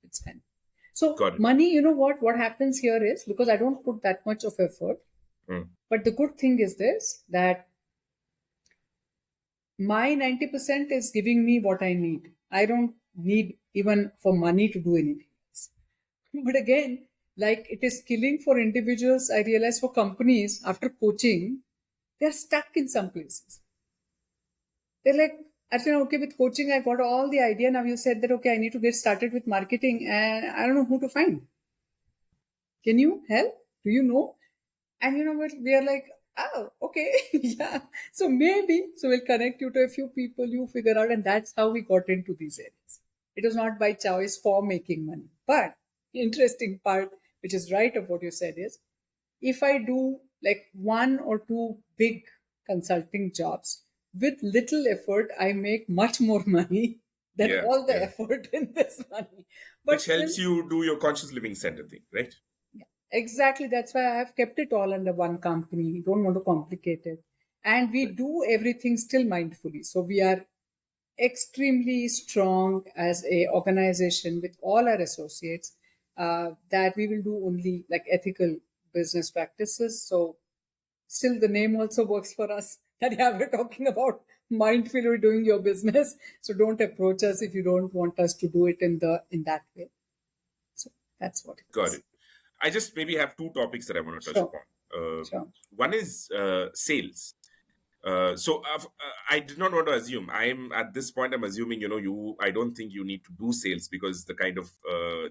It's fine. So Got it. money, you know what happens here is because I don't put that much of effort. Mm. But the good thing is this, that my 90% is giving me what I need. I don't need even for money to do anything else. But again, like it is killing for individuals. I realize for companies after coaching, they're stuck in some places. They're like, actually, okay, with coaching, I got all the idea. Now you said that, okay, I need to get started with marketing and I don't know who to find. Can you help? Do you know? And you know what? We are like, oh, okay, yeah. So maybe, so we'll connect you to a few people, you figure out. And that's how we got into these areas. It was not by choice for making money. But the interesting part, which is right of what you said, is if I do like one or two big consulting jobs with little effort, I make much more money than Yeah. all the Yeah. effort in this money. But Which helps you do your conscious living center thing, right? exactly. That's why I have kept it all under one company. Don't want to complicate it. And we do everything still mindfully. So we are extremely strong as a organization with all our associates that we will do only like ethical business practices. So still the name also works for us that yeah, we're talking about mindfully doing your business. So don't approach us if you don't want us to do it in that way. So that's what it Got is. it. I just maybe have two topics that I want to touch Sure. upon. Sure. One is sales. I did not want to assume. I'm at this point. I'm assuming you. I don't think you need to do sales because the kind of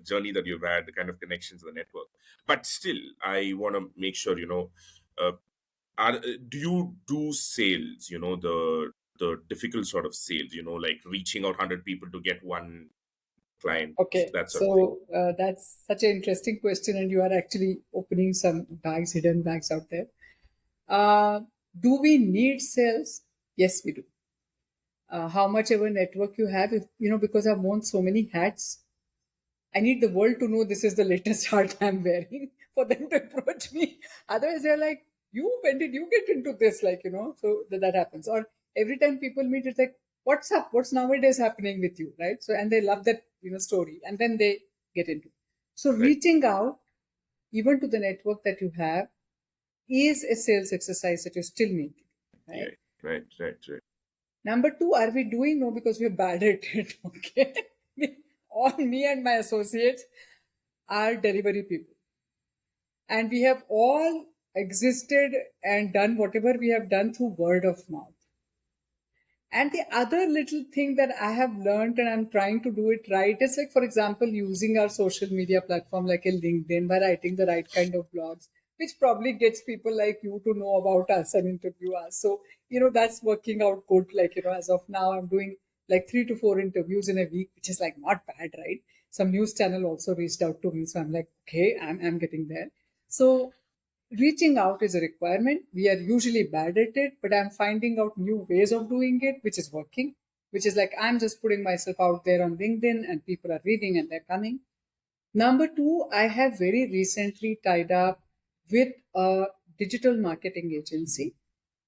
journey that you've had, the kind of connections, the network. But still, I want to make sure Uh, do you do sales? The difficult sort of sales. Like reaching out 100 people to get one client. Okay, That sort of thing. so that's such an interesting question, and you are actually opening some bags, hidden bags out there. Do we need sales? Yes, we do. How much ever network you have, if because I've worn so mmany hats, I need the world to know this is the latest hat I'm wearing for them to approach me. Otherwise, they're like, when did you get into this? So that happens. Or every time people meet, it's like, what's up? What's nowadays happening with you? Right. So, and they love that, story. And then they get into it. So Right. reaching out, even to the network that you have, is a sales exercise that you still need to do. Right. Right. Number two, are we doing? No, because we're bad at it. Okay. All me and my associates are delivery people. And we have all existed and done whatever we have done through word of mouth. And the other little thing that I have learned and I'm trying to do it right is like, for example, using our social media platform like a LinkedIn by writing the right kind of blogs, which probably gets people like you to know about us and interview us. So, that's working out good. Like, as of now, I'm doing like 3 to 4 interviews in a week, which is like not bad, right? Some news channel also reached out to me. So I'm like, okay, I'm getting there. So reaching out is a requirement. We are usually bad at it, but I'm finding out new ways of doing it, which is working, which is like I'm just putting myself out there on LinkedIn and people are reading and they're coming. Number two, I have very recently tied up with a digital marketing agency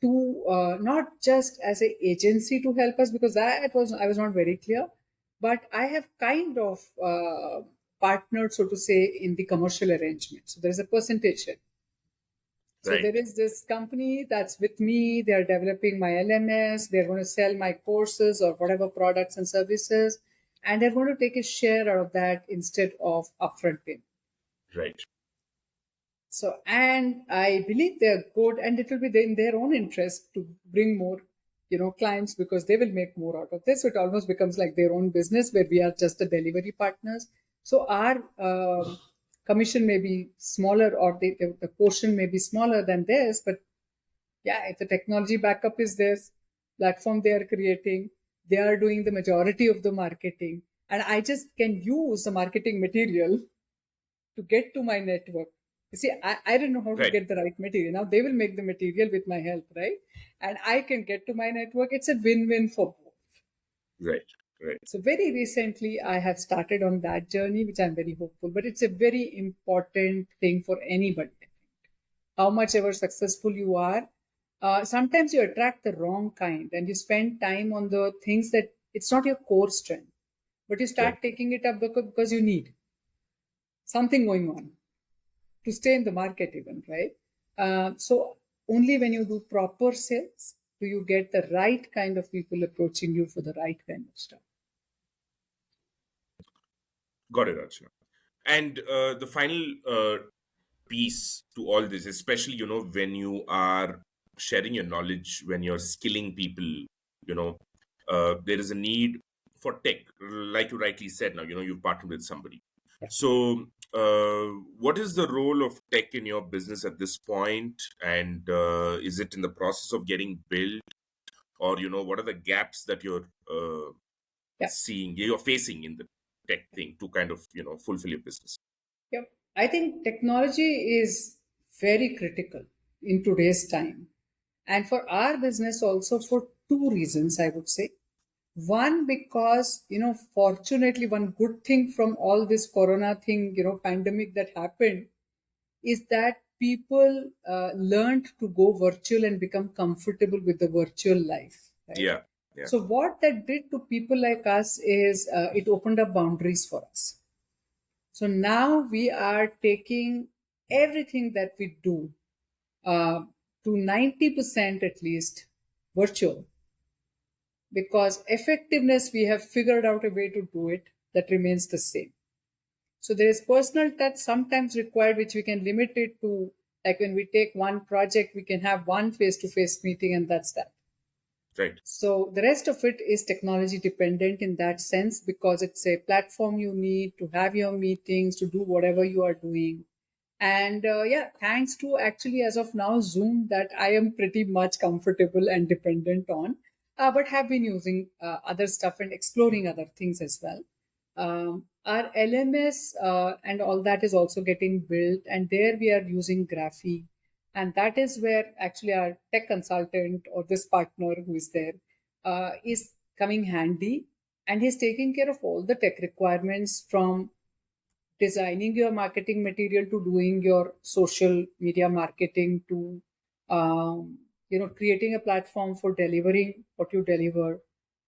to not just as an agency to help us, because I was not very clear, but I have kind of partnered, so to say, in the commercial arrangement. So there is a percentage share. So Right. there is this company that's with me. They're developing my LMS. They're going to sell my courses or whatever products and services, and they're going to take a share out of that instead of upfront payment. Right. So, and I believe they're good, and it will be in their own interest to bring more, clients, because they will make more out of this. So it almost becomes like their own business where we are just the delivery partners. So our commission may be smaller, or the portion may be smaller than theirs, but yeah, if the technology backup is theirs, platform they are creating, they are doing the majority of the marketing, and I just can use the marketing material to get to my network. You see, I don't know how to Right. get the right material. Now they will make the material with my help, right? And I can get to my network. It's a win-win for both. Right. Right. So very recently, I have started on that journey, which I'm very hopeful. But it's a very important thing for anybody. How much ever successful you are, sometimes you attract the wrong kind, and you spend time on the things that it's not your core strength, but you start Right. taking it up because you need something going on to stay in the market even, right? So only when you do proper sales do you get the right kind of people approaching you for the right kind of stuff. Got it, Archana. And the final piece to all this, especially, when you are sharing your knowledge, when you're skilling people, there is a need for tech. Like you rightly said, now, you've partnered with somebody. So, what is the role of tech in your business at this point? And is it in the process of getting built? Or, what are the gaps that you're Yeah. seeing, you're facing in the tech thing to kind of, fulfill your business? Yep. I think technology is very critical in today's time. And for our business also, for two reasons, I would say. One, because, fortunately, one good thing from all this corona thing, pandemic that happened, is that people learned to go virtual and become comfortable with the virtual life, right? Yeah. Yeah. So what that did to people like us is it opened up boundaries for us. So now we are taking everything that we do to 90% at least virtual, because effectiveness, we have figured out a way to do it that remains the same. So there is personal touch sometimes required, which we can limit it to, like when we take one project, we can have one face-to-face meeting and that's that. Right. So the rest of it is technology dependent in that sense, because it's a platform you need to have your meetings, to do whatever you are doing. And yeah, thanks to actually as of now Zoom, that I am pretty much comfortable and dependent on, but have been using other stuff and exploring other things as well. Our LMS and all that is also getting built, and there we are using Graphy. And that is where actually our tech consultant or this partner who is there is coming handy. And he's taking care of all the tech requirements, from designing your marketing material to doing your social media marketing to creating a platform for delivering what you deliver,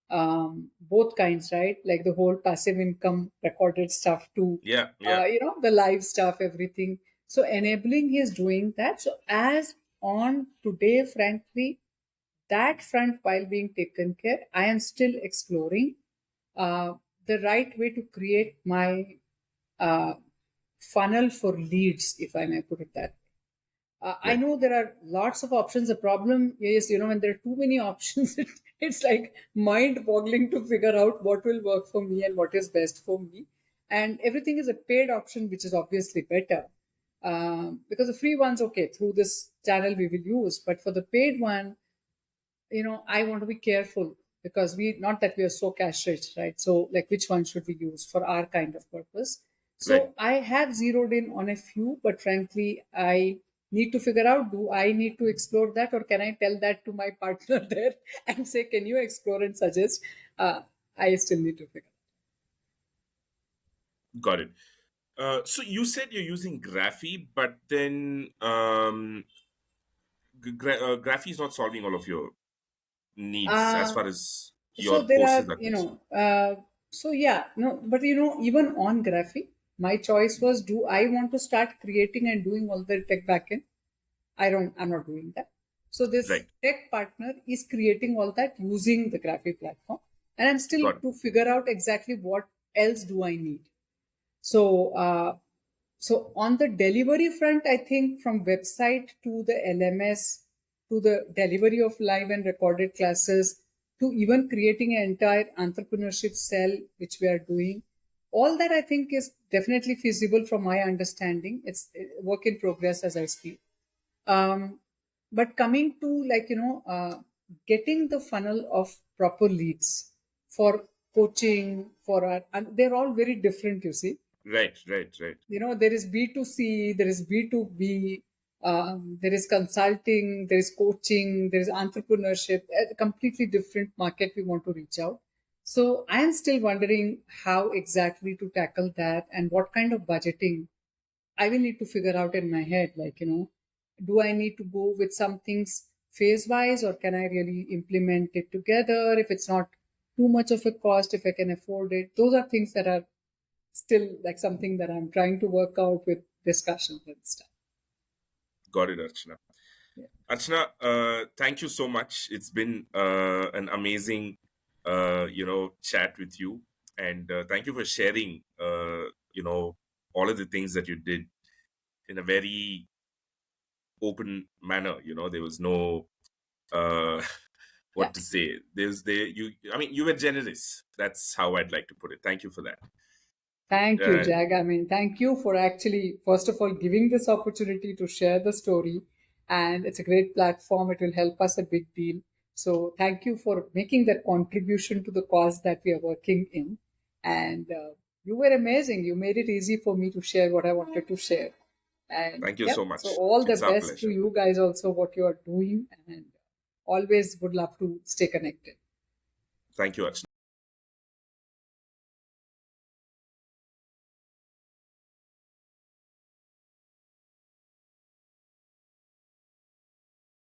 both kinds, right? Like the whole passive income recorded stuff to Yeah. Yeah. the live stuff, everything. So enabling is doing that. So as on today, frankly, that front, while being taken care, I am still exploring the right way to create my uh, funnel for leads, if I may put it that way. I Right. know there are lots of options. The problem is, when there are too many options, it's like mind boggling to figure out what will work for me and what is best for me. And everything is a paid option, which is obviously better. Because the free ones, okay, through this channel we will use. But for the paid one, I want to be careful, because not that we are so cash rich, right? So like, which one should we use for our kind of purpose? So Right. I have zeroed in on a few, but frankly, I need to figure out, do I need to explore that, or can I tell that to my partner there and say, can you explore and suggest? I still need to figure. Got it. So you said you're using Graphy, but then Graphy is not solving all of your needs as Uh, far as so your there courses are, are concerned. so yeah, no, but even on Graphy, my choice was, do I want to start creating and doing all the tech backend? I'm not doing that. So this Right. tech partner is creating all that using the Graphy platform. And I'm still Got it. to figure out exactly what else do I need. So, so on the delivery front, I think from website to the LMS to the delivery of live and recorded classes to even creating an entire entrepreneurship cell, which we are doing, all that I think is definitely feasible from my understanding. It's a work in progress as I speak. But coming to getting the funnel of proper leads for coaching for our, and they're all very different, you see. Right. Right. Right. There is B2C, there is B2B, there is consulting, there is coaching, there is entrepreneurship, a completely different market we want to reach out. So I am still wondering how exactly to tackle that and what kind of budgeting I will need to figure out in my head. Do I need to go with some things phase wise, or can I really implement it together if it's not too much of a cost, if I can afford it? Those are things that are still like something that I'm trying to work out with discussions and stuff. Got it, Archana. Yeah. Archana, thank you so much. It's been an amazing, chat with you, and thank you for sharing, all of the things that you did in a very open manner. There was no what Yeah. to say. You were generous. That's how I'd like to put it. Thank you for that. Thank you, Jag. I mean, thank you for actually, first of all, giving this opportunity to share the story. And it's a great platform. It will help us a big deal. So thank you for making that contribution to the cause that we are working in. And you were amazing. You made it easy for me to share what I wanted to share. And Thank you yeah, so much. so all the It's our best to pleasure. you guys also, what you are doing. And always would love to stay connected. Thank you, Archana.